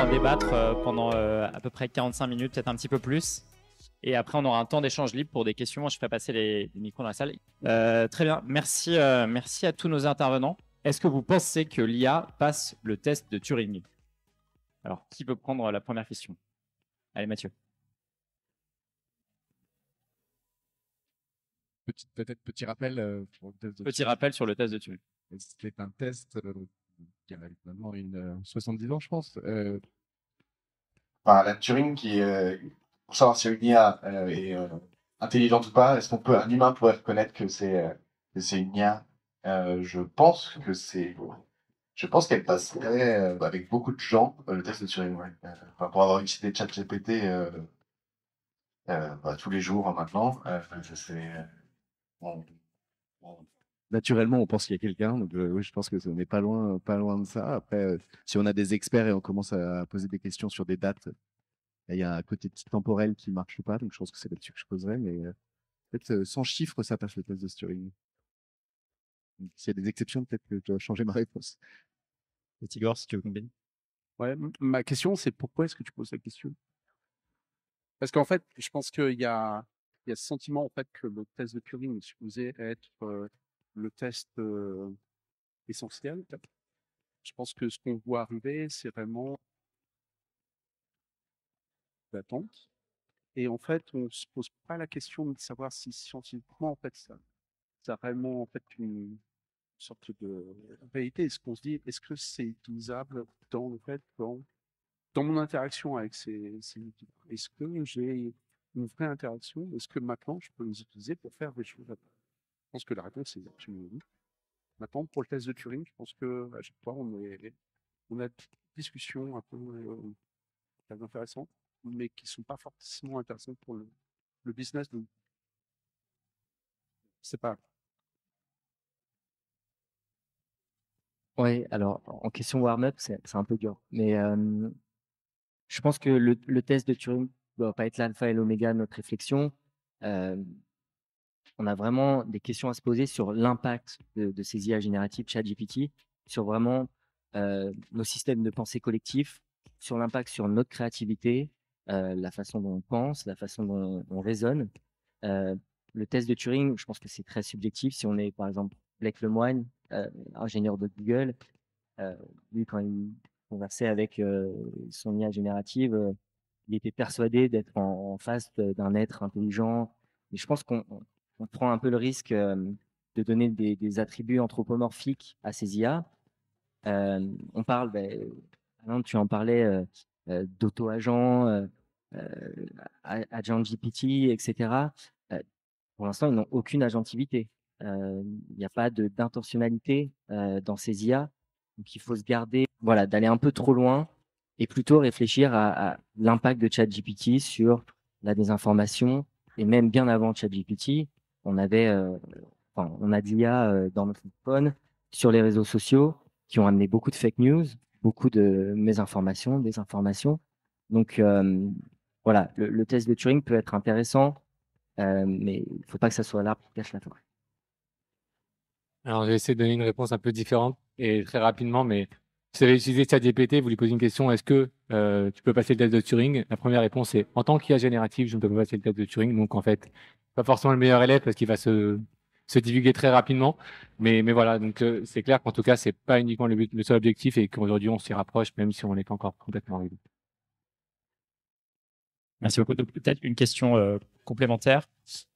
en débattre pendant à peu près 45 minutes, peut-être un petit peu plus. Et après, on aura un temps d'échange libre pour des questions. Je ferai passer les micros dans la salle. Très bien. Merci, merci à tous nos intervenants. Est-ce que vous pensez que l'IA passe le test de Turing? Alors, qui veut prendre la première question? Allez, Mathieu. Peut-être petit rappel pour le test de Petit Turing. rappel sur le test de Turing. C'est un test qui a maintenant 70 ans, je pense. Enfin, la Turing qui pour savoir si une IA est intelligente ou pas, est-ce un humain pourrait reconnaître que c'est une IA? Je pense que je pense qu'elle passerait avec beaucoup de gens le test de Turing, ouais. Enfin, pour avoir utilisé ChatGPT tous les jours maintenant, bon, Naturellement, on pense qu'il y a quelqu'un. Donc, oui, je pense que ce n'est pas loin de ça. Après, si on a des experts et on commence à poser des questions sur des dates, il y a un côté temporel qui marche pas. Donc, je pense que c'est là-dessus que je poserai. Mais peut-être sans chiffres, ça passe le test de Turing. S'il y a des exceptions, peut-être que je dois changer ma réponse. Petit Igor, si tu veux combiner. Ouais, ma question, c'est pourquoi est-ce que tu poses la question? Parce qu'en fait, je pense qu'il y a ce sentiment en fait que le test de Turing est supposé être le test essentiel. Je pense que ce qu'on voit arriver, c'est vraiment l'attente. Et en fait, on se pose pas la question de savoir si scientifiquement, en fait, ça a vraiment en fait une sorte de réalité. Est-ce qu'on se dit, est-ce que c'est utilisable dans le fait, dans mon interaction avec ces outils? Est-ce que j'ai une vraie interaction? Est-ce que maintenant, je peux les utiliser pour faire des choses? Je pense que la réponse est absolument oui. Maintenant, pour le test de Turing, je pense que à chaque fois, on a des discussions un peu très intéressantes, mais qui ne sont pas forcément intéressantes pour le business. C'est pas. Oui, alors en question warm-up, c'est un peu dur. Mais je pense que le test de Turing ne doit pas être l'alpha et l'oméga de notre réflexion. On a vraiment des questions à se poser sur l'impact de ces IA génératives ChatGPT, sur vraiment nos systèmes de pensée collectif, sur l'impact sur notre créativité, la façon dont on pense, la façon dont on raisonne. Le test de Turing, je pense que c'est très subjectif. Si on est, par exemple, Blake Lemoine, ingénieur de Google, lui, quand il conversait avec son IA générative, il était persuadé d'être en face d'un être intelligent. Mais je pense qu'on prend un peu le risque de donner des attributs anthropomorphiques à ces IA. On parle, tu en parlais, d'auto-agents, agent GPT, etc. Pour l'instant, ils n'ont aucune agentivité. Il n'y a pas d'intentionnalité dans ces IA. Donc, il faut se garder, voilà, d'aller un peu trop loin et plutôt réfléchir à l'impact de ChatGPT sur la désinformation. Et même bien avant ChatGPT, on avait, on a de l'IA dans notre téléphone, sur les réseaux sociaux, qui ont amené beaucoup de fake news, beaucoup de mésinformations, désinformations. Donc, voilà, le test de Turing peut être intéressant, mais il ne faut pas que ça soit l'arbre qui cache la forêt. Alors, je vais essayer de donner une réponse un peu différente et très rapidement, mais si vous avez utilisé ChatGPT, vous lui posez une question, est-ce que tu peux passer le test de Turing? La première réponse est, en tant qu'IA générative, je ne peux pas passer le test de Turing. Donc, en fait, pas forcément le meilleur élève parce qu'il va se divulguer très rapidement. Mais voilà, donc c'est clair qu'en tout cas, c'est pas uniquement le seul objectif et qu'aujourd'hui, on s'y rapproche, même si on n'est pas encore complètement arrivé. Merci beaucoup. Donc, peut-être une question complémentaire.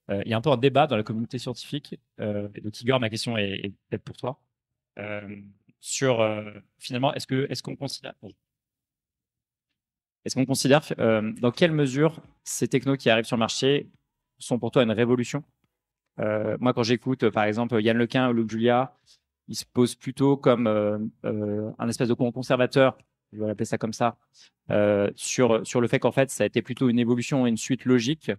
Il y a un peu un débat dans la communauté scientifique. Et donc, Igor, ma question est peut-être pour toi. Sur finalement, est-ce qu'on considère dans quelle mesure ces technos qui arrivent sur le marché sont pour toi une révolution? Moi, quand j'écoute par exemple Yann Lequin ou Luc Julia, ils se posent plutôt comme un espèce de conservateur, je vais l'appeler ça comme ça, sur le fait qu'en fait ça a été plutôt une évolution et une suite logique.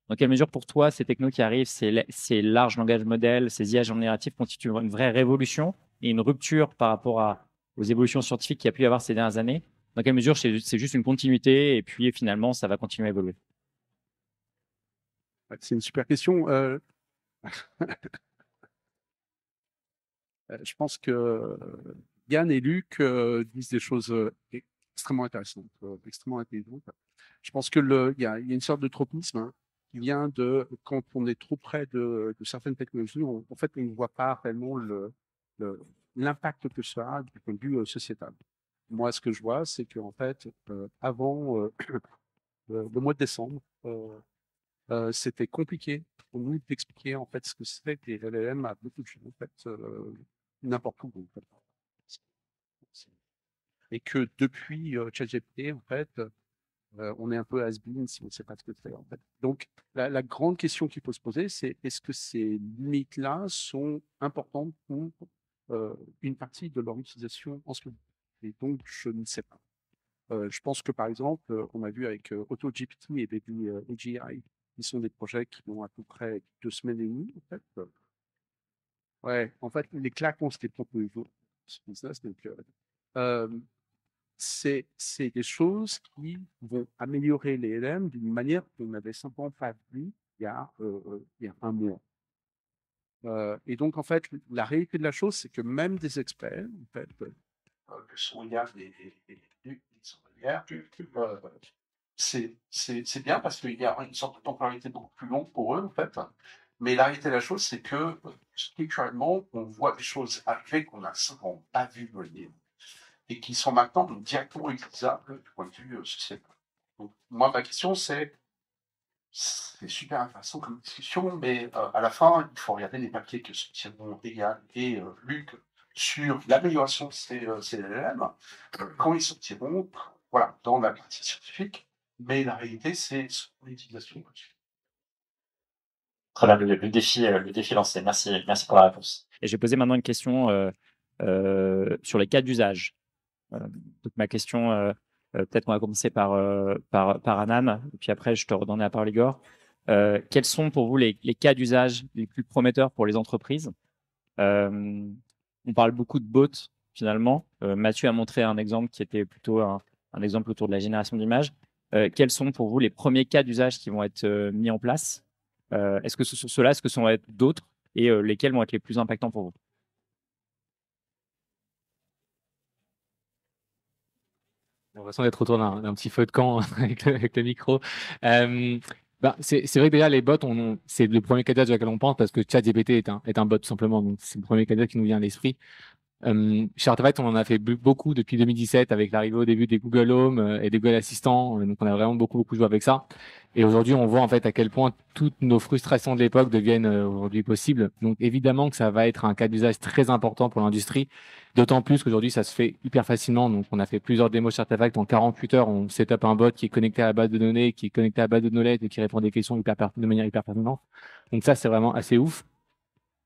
Dans quelle mesure pour toi ces technos qui arrivent, ces larges langages modèles, ces IA génératives constituent une vraie révolution et une rupture par rapport aux évolutions scientifiques qu'il y a pu y avoir ces dernières années? Dans quelle mesure c'est juste une continuité et puis finalement ça va continuer à évoluer? C'est une super question. Je pense que Yann et Luc disent des choses extrêmement intéressante, extrêmement intelligente. Je pense que il y a une sorte de tropisme, hein, qui vient de quand on est trop près de certaines technologies, en fait, on ne voit pas réellement l'impact que ça a du point de vue sociétal. Moi, ce que je vois, c'est qu'en fait, avant le mois de décembre, c'était compliqué pour nous d'expliquer en fait ce que c'était que les LLM à beaucoup de gens, en fait, n'importe où. En fait. Et que depuis ChatGPT, en fait, on est un peu has-been si on ne sait pas ce que c'est. En fait. Donc, la grande question qu'il faut se poser, c'est est-ce que ces limites-là sont importantes pour une partie de leur utilisation en ce moment? Et donc, je ne sais pas. Je pense que, par exemple, on a vu avec AutoGPT et Baby AGI, qui sont des projets qui ont à peu près 2 semaines et demie, en fait. Ouais, en fait, les claques ont été proposées ce business. Donc, c'est des choses qui vont améliorer les LM d'une manière qu'on n'avait simplement pas vue il y a un mois. Et donc, en fait, la réalité de la chose, c'est que même des experts, en fait, que sont hier c'est bien parce qu'il y a une sorte de temporalité beaucoup plus longue pour eux, en fait. Mais la réalité de la chose, c'est que structurellement, on voit des choses arriver qu'on n'a simplement pas vu venir et qui sont maintenant directement utilisables du point de vue sociétal. Donc, moi, ma question, c'est super intéressant comme discussion, mais à la fin, il faut regarder les papiers que soutiendront Egal et Luc sur l'amélioration de ces LLM, quand ils sortiront, voilà, dans la partie scientifique, mais la réalité, c'est son utilisation. Très bien, le défi est lancé. Merci pour la réponse. Et je vais poser maintenant une question sur les cas d'usage. Donc ma question, peut-être qu'on va commencer par Anan, et puis après je te redonne la parole, Igor. Quels sont pour vous les cas d'usage les plus prometteurs pour les entreprises? On parle beaucoup de bots finalement. Mathieu a montré un exemple qui était plutôt un exemple autour de la génération d'images. Quels sont pour vous les premiers cas d'usage qui vont être mis en place? Est-ce que ceux-là, est-ce que ce vont être d'autres, et lesquels vont être les plus impactants pour vous? J'ai l'impression d'être autour d'un petit feu de camp avec le micro. C'est vrai que déjà, les bots, c'est le premier cas d'usage auquel on pense parce que ChatGPT est un bot, tout simplement. Donc, c'est le premier cas d'usage qui nous vient à l'esprit. Chez Artefact, on en a fait beaucoup depuis 2017 avec l'arrivée au début des Google Home et des Google Assistants. Donc, on a vraiment beaucoup joué avec ça. Et aujourd'hui, on voit en fait à quel point toutes nos frustrations de l'époque deviennent aujourd'hui possibles. Donc, évidemment que ça va être un cas d'usage très important pour l'industrie. D'autant plus qu'aujourd'hui, ça se fait hyper facilement. Donc, on a fait plusieurs démos chez Artefact. En 48 heures, on set up un bot qui est connecté à la base de données, qui est connecté à la base de knowledge et qui répond à des questions de manière hyper pertinente. Donc, ça, c'est vraiment assez ouf.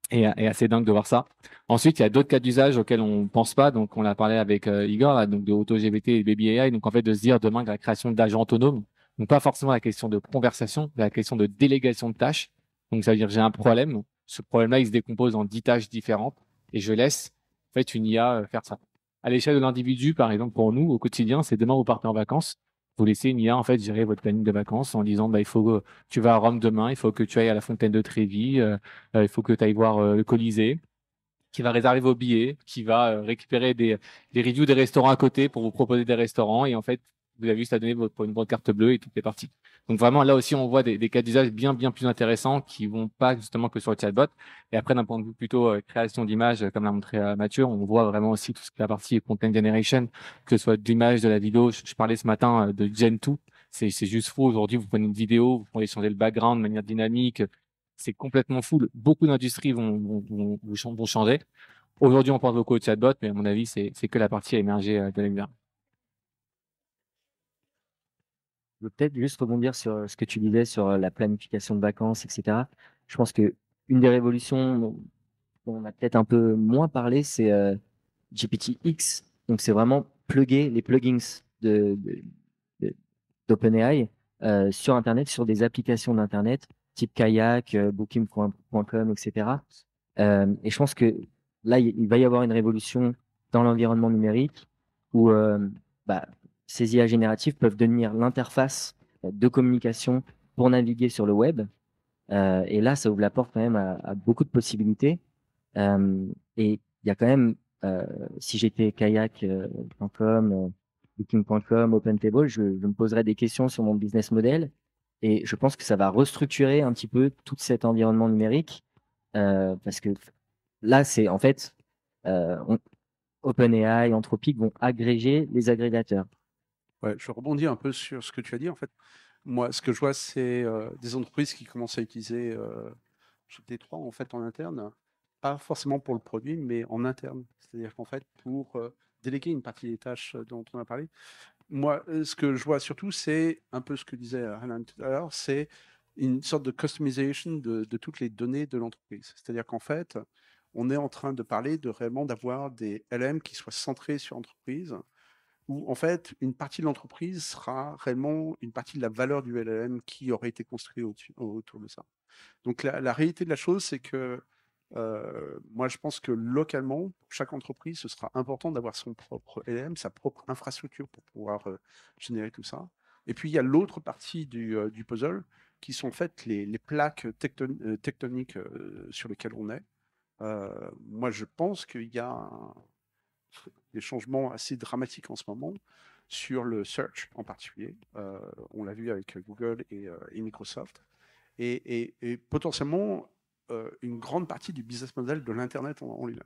Et assez dingue de voir ça. Ensuite, il y a d'autres cas d'usage auxquels on pense pas. Donc, on a parlé avec Igor, là, donc de AutoGPT et Baby AI. Donc, en fait, de se dire demain que la création d'agents autonomes, donc pas forcément la question de conversation, mais la question de délégation de tâches. Donc, ça veut dire j'ai un problème. Ce problème-là, il se décompose en 10 tâches différentes et je laisse en fait une IA faire ça. À l'échelle de l'individu, par exemple, pour nous, au quotidien, c'est demain vous partez en vacances. Vous laissez une IA en fait gérer votre planning de vacances en disant il faut tu vas à Rome demain, il faut que tu ailles à la fontaine de Trévi, il faut que tu ailles voir le Colisée, qui va réserver vos billets, qui va récupérer des reviews des restaurants à côté pour vous proposer des restaurants et en fait vous avez juste à donner une bonne carte bleue et tout est parti. Donc vraiment là aussi on voit des cas d'usage bien plus intéressants qui vont pas justement que sur le chatbot. Et après d'un point de vue plutôt création d'images comme l'a montré Mathieu, on voit vraiment aussi tout ce qui est la partie content generation, que ce soit de l'image, de la vidéo. Je parlais ce matin de Gen 2. C'est juste fou. Aujourd'hui, vous prenez une vidéo, vous pouvez changer le background de manière dynamique. C'est complètement fou. Beaucoup d'industries vont changer. Aujourd'hui, on pense beaucoup au chatbot, mais à mon avis, c'est que la partie à émerger de l'univers. Je veux peut-être juste rebondir sur ce que tu disais sur la planification de vacances, etc. Je pense que une des révolutions dont on a peut-être un peu moins parlé, c'est GPT-X. Donc, c'est vraiment plugger les plugins d'OpenAI sur Internet, sur des applications d'Internet, type Kayak, Booking.com, etc. Et je pense que là, il va y avoir une révolution dans l'environnement numérique où ces IA génératives peuvent devenir l'interface de communication pour naviguer sur le web. Et là, ça ouvre la porte quand même à beaucoup de possibilités. Et il y a quand même, si j'étais kayak.com, Booking.com, OpenTable, je me poserai des questions sur mon business model et je pense que ça va restructurer un petit peu tout cet environnement numérique parce que là, c'est en fait, OpenAI, Anthropic vont agréger les agrégateurs. Ouais, je rebondis un peu sur ce que tu as dit. En fait, moi, ce que je vois, c'est des entreprises qui commencent à utiliser T3 en fait en interne, pas forcément pour le produit, mais en interne. C'est-à-dire qu'en fait, pour déléguer une partie des tâches dont on a parlé, moi, ce que je vois surtout, c'est un peu ce que disait Alan tout à l'heure, c'est une sorte de customization de toutes les données de l'entreprise. C'est-à-dire qu'en fait, on est en train de parler de réellement d'avoir des LM qui soient centrés sur l'entreprise, où en fait, une partie de l'entreprise sera réellement une partie de la valeur du LLM qui aurait été construite autour de ça. Donc la réalité de la chose, c'est que moi, je pense que localement, pour chaque entreprise, ce sera important d'avoir son propre LLM, sa propre infrastructure pour pouvoir générer tout ça. Et puis, il y a l'autre partie du puzzle, qui sont en fait les plaques tectoniques sur lesquelles on est. Moi, je pense qu'il y a des changements assez dramatiques en ce moment sur le search en particulier. On l'a vu avec Google et Microsoft. Et potentiellement une grande partie du business model de l'Internet en lui-même.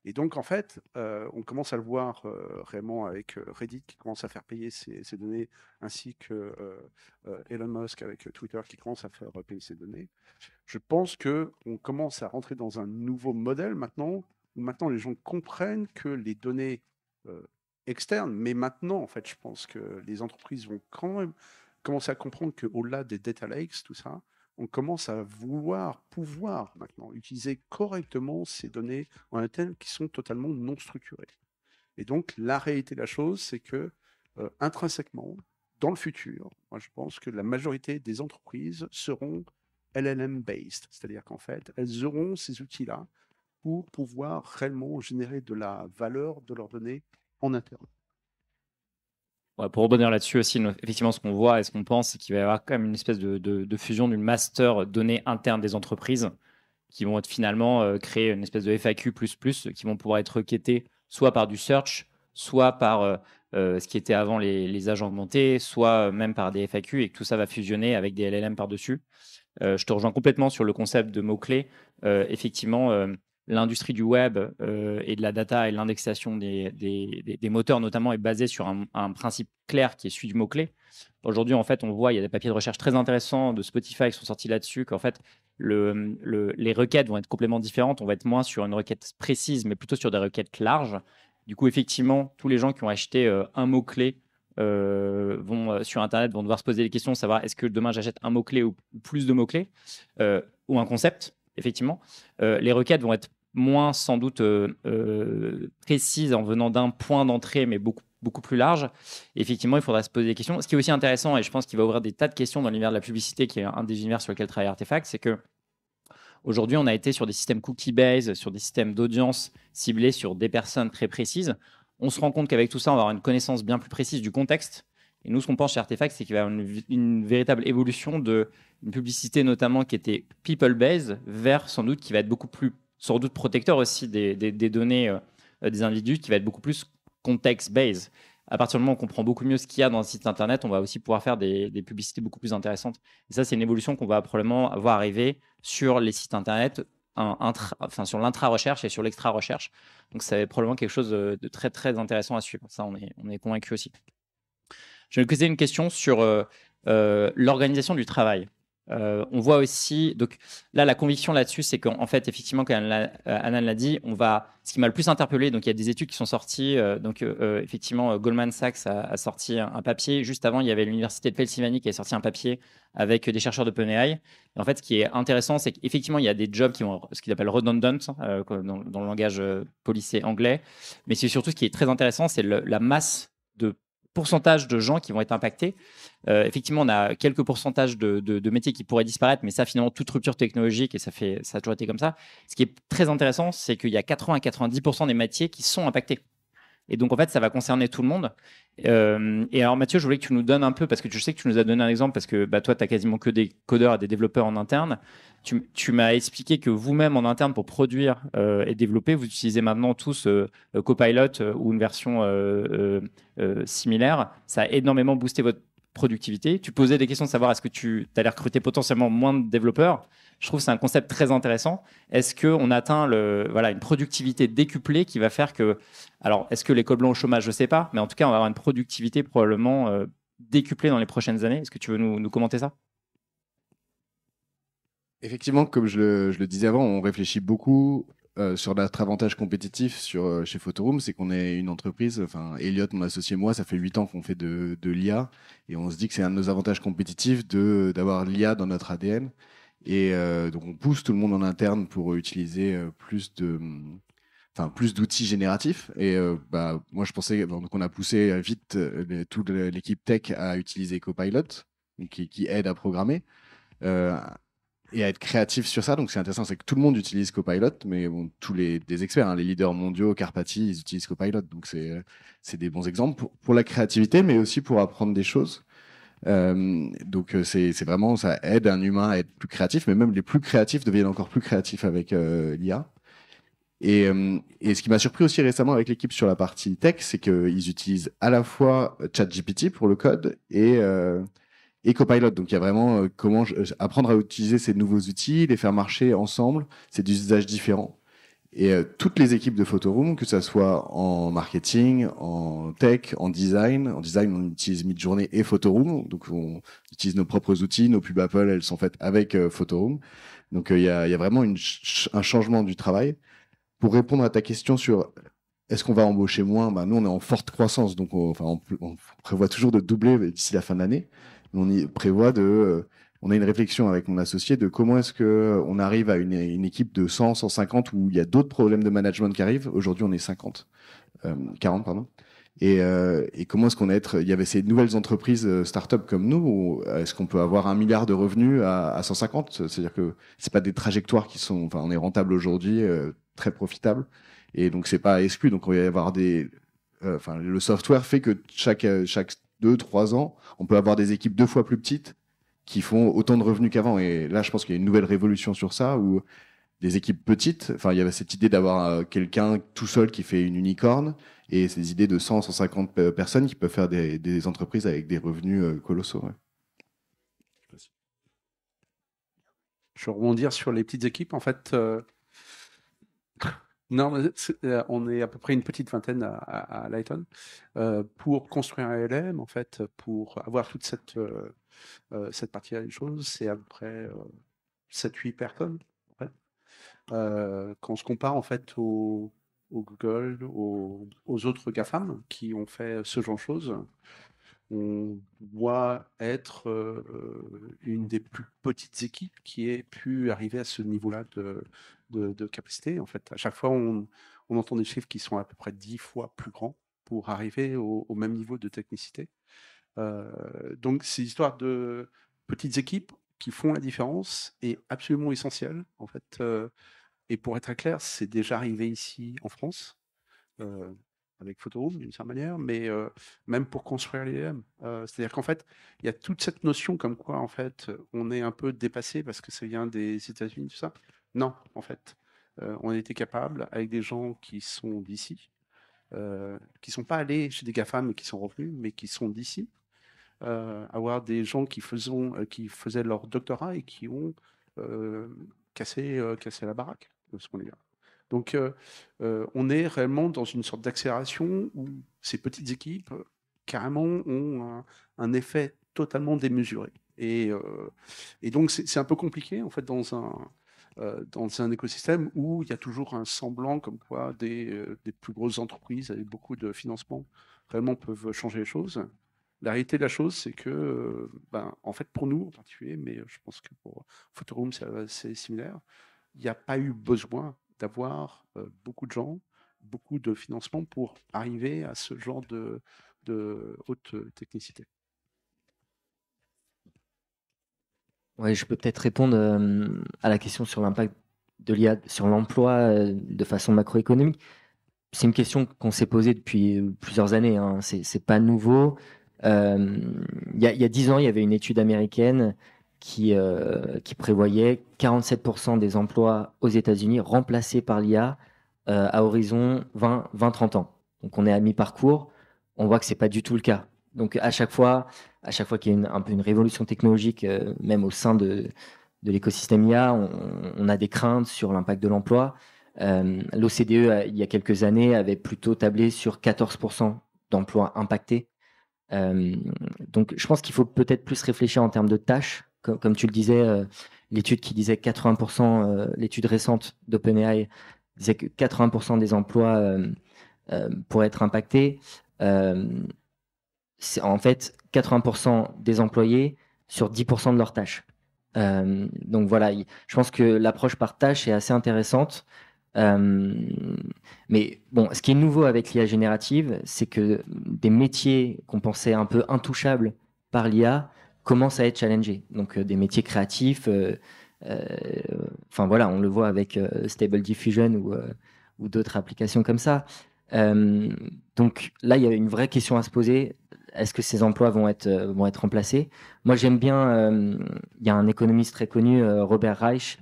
Et donc, en fait, on commence à le voir réellement avec Reddit qui commence à faire payer ses données, ainsi que Elon Musk avec Twitter qui commence à faire payer ses données. Je pense qu'on commence à rentrer dans un nouveau modèle maintenant, où maintenant les gens comprennent que les données externes, mais maintenant, en fait, je pense que les entreprises vont quand même commencer à comprendre qu'au-delà des data lakes, tout ça, on commence à pouvoir maintenant utiliser correctement ces données en interne qui sont totalement non structurées. Et donc, la réalité de la chose, c'est que intrinsèquement, dans le futur, moi, je pense que la majorité des entreprises seront LLM-based, c'est-à-dire qu'en fait, elles auront ces outils-là pour pouvoir réellement générer de la valeur de leurs données en interne. Ouais, pour rebondir là-dessus aussi, effectivement, ce qu'on voit et ce qu'on pense, c'est qu'il va y avoir quand même une espèce de fusion d'une master données internes des entreprises qui vont être finalement créer une espèce de FAQ++, qui vont pouvoir être requêtés soit par du search, soit par ce qui était avant les agents augmentés, soit même par des FAQ, et que tout ça va fusionner avec des LLM par-dessus. Je te rejoins complètement sur le concept de mots-clés. Effectivement, l'industrie du web et de la data et l'indexation des moteurs notamment est basée sur un principe clair qui est celui du mot-clé. Aujourd'hui, en fait, on voit, il y a des papiers de recherche très intéressants de Spotify qui sont sortis là-dessus, qu'en fait, les requêtes vont être complètement différentes. On va être moins sur une requête précise, mais plutôt sur des requêtes larges. Du coup, effectivement, tous les gens qui ont acheté un mot-clé vont sur Internet vont devoir se poser des questions, savoir est-ce que demain j'achète un mot-clé ou plus de mots-clés ou un concept, effectivement. Les requêtes vont être moins sans doute précises en venant d'un point d'entrée, mais beaucoup plus large. Et effectivement, il faudra se poser des questions. Ce qui est aussi intéressant, et je pense qu'il va ouvrir des tas de questions dans l'univers de la publicité, qui est un des univers sur lequel travaille Artefact, c'est que aujourd'hui, on a été sur des systèmes cookie-based, sur des systèmes d'audience ciblés sur des personnes très précises. On se rend compte qu'avec tout ça, on va avoir une connaissance bien plus précise du contexte. Et nous, ce qu'on pense chez Artefact, c'est qu'il va y avoir une véritable évolution d'une publicité notamment qui était people-based vers sans doute qui va être beaucoup plus, sans doute protecteur aussi des données des individus, qui va être beaucoup plus context-based. À partir du moment où on comprend beaucoup mieux ce qu'il y a dans un site internet, on va aussi pouvoir faire des publicités beaucoup plus intéressantes. Et ça, c'est une évolution qu'on va probablement voir arriver sur les sites internet, sur l'intra-recherche et sur l'extra-recherche. Donc, c'est probablement quelque chose de très, très intéressant à suivre. Ça, on est convaincu aussi. Je vais vous poser une question sur l'organisation du travail. On voit aussi, donc là, la conviction là-dessus, c'est qu'en fait, effectivement, comme Anan l'a dit, ce qui m'a le plus interpellé, donc il y a des études qui sont sorties, effectivement, Goldman Sachs a sorti un papier. Juste avant, il y avait l'université de Pennsylvanie qui a sorti un papier avec des chercheurs d'OpenAI. Et en fait, ce qui est intéressant, c'est qu'effectivement, il y a des jobs qui vont, ce qu'ils appellent redundant, dans le langage policier anglais. Mais c'est surtout ce qui est très intéressant, c'est la masse de pourcentage de gens qui vont être impactés. Effectivement, on a quelques pourcentages de métiers qui pourraient disparaître, mais ça, finalement, toute rupture technologique, et ça a toujours été comme ça. Ce qui est très intéressant, c'est qu'il y a 80 à 90% des métiers qui sont impactés. Et donc, en fait, ça va concerner tout le monde. Et alors, Mathieu, je voulais que tu nous donnes un peu, parce que je sais que tu nous as donné un exemple, parce que bah, toi, tu as quasiment que des codeurs et des développeurs en interne. Tu m'as expliqué que vous-même, en interne, pour produire et développer, vous utilisez maintenant tous Copilot ou une version similaire. Ça a énormément boosté votre productivité. Tu posais des questions de savoir est-ce que tu allais recruter potentiellement moins de développeurs. Je trouve que c'est un concept très intéressant. Est-ce qu'on atteint une productivité décuplée qui va faire que... Alors, est-ce que les codes blancs au chômage, je ne sais pas, mais en tout cas, on va avoir une productivité probablement décuplée dans les prochaines années. Est-ce que tu veux nous commenter ça? Effectivement, comme je le disais avant, on réfléchit beaucoup sur notre avantage compétitif chez Photoroom, c'est qu'on est une entreprise, enfin Elliot, mon associé et moi, ça fait 8 ans qu'on fait de l'IA, et on se dit que c'est un de nos avantages compétitifs d'avoir l'IA dans notre ADN. Et donc on pousse tout le monde en interne pour utiliser plus d'outils génératifs. Et moi je pensais, donc on a poussé vite toute l'équipe tech à utiliser Copilot, qui aide à programmer. Et à être créatif sur ça. Donc, c'est intéressant, c'est que tout le monde utilise Copilot, mais bon, tous des experts, hein, les leaders mondiaux, Carpati, ils utilisent Copilot. Donc, c'est des bons exemples pour la créativité, mais aussi pour apprendre des choses. Donc, c'est vraiment, ça aide un humain à être plus créatif, mais même les plus créatifs deviennent encore plus créatifs avec l'IA. Et ce qui m'a surpris aussi récemment avec l'équipe sur la partie tech, c'est qu'ils utilisent à la fois ChatGPT pour le code et Copilot. Donc, il y a vraiment comment apprendre à utiliser ces nouveaux outils, les faire marcher ensemble. C'est des usages différents. Et toutes les équipes de Photoroom, que ce soit en marketing, en tech, en design, on utilise Midjourney et Photoroom. Donc, on utilise nos propres outils. Nos pubs Apple, elles sont faites avec Photoroom. Donc, il y a vraiment un changement du travail. Pour répondre à ta question sur est-ce qu'on va embaucher moins, nous, on est en forte croissance. Donc, on prévoit toujours de doubler d'ici la fin de l'année. On y prévoit on a une réflexion avec mon associé de comment est-ce qu'on arrive à une équipe de 100, 150 où il y a d'autres problèmes de management qui arrivent. Aujourd'hui, on est 40, pardon. Et comment est-ce il y avait ces nouvelles entreprises start-up comme nous, où est-ce qu'on peut avoir 1 milliard de revenus à 150? C'est-à-dire que c'est pas des trajectoires on est rentable aujourd'hui, très profitable. Et donc, c'est pas exclu. Donc, on va y avoir le software fait que chaque 2-3 ans, on peut avoir des équipes 2 fois plus petites qui font autant de revenus qu'avant. Et là, je pense qu'il y a une nouvelle révolution sur ça où des équipes petites, il y avait cette idée d'avoir quelqu'un tout seul qui fait une unicorne et ces idées de 100, 150 personnes qui peuvent faire des entreprises avec des revenus colossaux. Ouais. Je vais rebondir sur les petites équipes. En fait, non, on est à peu près une petite vingtaine à Lighton. Pour construire un LM, en fait, pour avoir toute cette partie-là des choses, c'est à peu près 7-8 personnes. En fait. Quand on se compare en fait au Google, aux autres GAFAM qui ont fait ce genre de choses, on doit être une des plus petites équipes qui ait pu arriver à ce niveau-là de capacité. En fait, à chaque fois, on entend des chiffres qui sont à peu près 10 fois plus grands pour arriver au même niveau de technicité. Donc, c'est l'histoire de petites équipes qui font la différence est absolument essentielle, en fait. Et pour être très clair, c'est déjà arrivé ici en France, avec Photoroom d'une certaine manière, mais même pour construire l'IM. C'est-à-dire qu'en fait, il y a toute cette notion comme quoi, en fait, on est un peu dépassé parce que ça vient des États-Unis, tout ça. Non, en fait, on a été capable, avec des gens qui sont d'ici, qui ne sont pas allés chez des GAFAM mais qui sont revenus, mais qui sont d'ici, avoir des gens qui faisaient leur doctorat et qui ont cassé la baraque de ce point de vue. Donc, on est réellement dans une sorte d'accélération où ces petites équipes, carrément, ont un effet totalement démesuré. Et donc, c'est un peu compliqué, en fait, dans un écosystème où il y a toujours un semblant comme quoi des plus grosses entreprises avec beaucoup de financement réellement peuvent changer les choses. La réalité de la chose, c'est que, en fait, pour nous en particulier, mais je pense que pour Photoroom, c'est similaire, il n'y a pas eu besoin d'avoir beaucoup de gens, beaucoup de financement pour arriver à ce genre de haute technicité. Ouais, je peux peut-être répondre à la question sur l'impact de l'IA sur l'emploi de façon macroéconomique. c'est une question qu'on s'est posée depuis plusieurs années, hein. C'est pas nouveau. Il y a 10 ans, il y avait une étude américaine qui prévoyait 47% des emplois aux États-Unis remplacés par l'IA à horizon 20-30 ans. Donc on est à mi-parcours, on voit que c'est pas du tout le cas. Donc à chaque fois qu'il y a un peu une révolution technologique, même au sein de l'écosystème IA, on a des craintes sur l'impact de l'emploi. L'OCDE, il y a quelques années, avait plutôt tablé sur 14% d'emplois impactés. Donc, je pense qu'il faut peut-être plus réfléchir en termes de tâches. Comme tu le disais, l'étude qui disait 80%, l'étude récente d'OpenAI disait que 80% des emplois pourraient être impactés. C'est en fait 80% des employés sur 10% de leurs tâches. Donc voilà, je pense que l'approche par tâche est assez intéressante. Mais bon, ce qui est nouveau avec l'IA générative, c'est que des métiers qu'on pensait un peu intouchables par l'IA commencent à être challengés. Donc des métiers créatifs, enfin voilà, on le voit avec Stable Diffusion ou d'autres applications comme ça. Donc là, il y a une vraie question à se poser. Est-ce que ces emplois vont être remplacés? Moi, j'aime bien, il y a un économiste très connu, Robert Reich,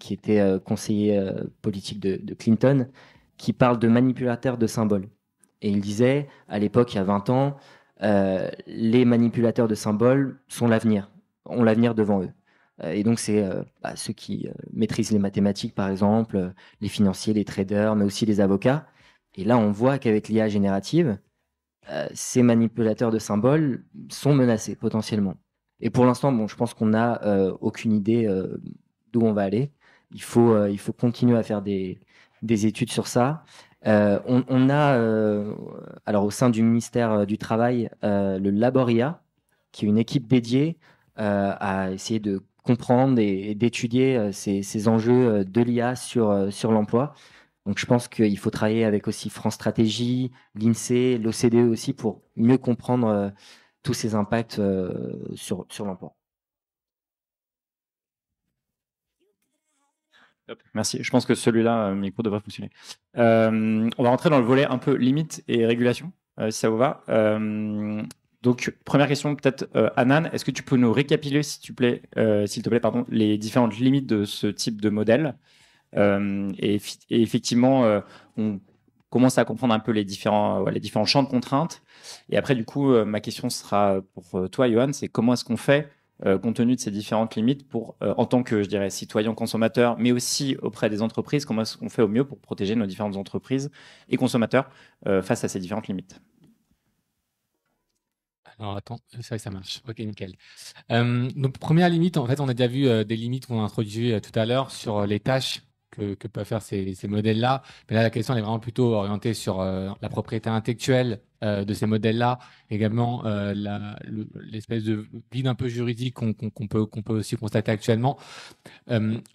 qui était conseiller politique de Clinton, qui parle de manipulateurs de symboles. Et il disait, à l'époque, il y a 20 ans, les manipulateurs de symboles sont l'avenir, ont l'avenir devant eux. Et donc, c'est ceux qui maîtrisent les mathématiques, par exemple, les financiers, les traders, mais aussi les avocats. Et là, on voit qu'avec l'IA générative, ces manipulateurs de symboles sont menacés potentiellement. Et pour l'instant, bon, je pense qu'on n'a aucune idée d'où on va aller. Il faut continuer à faire des études sur ça. On a, alors au sein du ministère du Travail, le Laboria, qui est une équipe dédiée à essayer de comprendre et d'étudier ces enjeux de l'IA sur l'emploi. Donc je pense qu'il faut travailler avec aussi France Stratégie, l'INSEE, l'OCDE aussi pour mieux comprendre tous ces impacts sur l'emploi. Merci. Je pense que celui-là, micro devrait fonctionner. On va rentrer dans le volet un peu limite et régulation, si ça vous va. Donc, première question, peut-être, Anan, est-ce que tu peux nous récapituler, s'il te plaît, pardon, les différentes limites de ce type de modèle? Et effectivement, on commence à comprendre un peu les différents champs de contraintes. Et après, du coup, ma question sera pour toi, Johan, c'est comment est-ce qu'on fait, compte tenu de ces différentes limites, pour, en tant que, je dirais, citoyen consommateur, mais aussi auprès des entreprises, comment est-ce qu'on fait au mieux pour protéger nos différentes entreprises et consommateurs face à ces différentes limites? Alors attends, ça marche. Ok, nickel. Donc première limite, en fait, on a déjà vu des limites qu'on a introduites tout à l'heure sur les tâches que peuvent faire ces modèles-là. Mais là, la question elle est vraiment plutôt orientée sur la propriété intellectuelle de ces modèles-là, également l'espèce de vide un peu juridique qu'on peut aussi constater actuellement.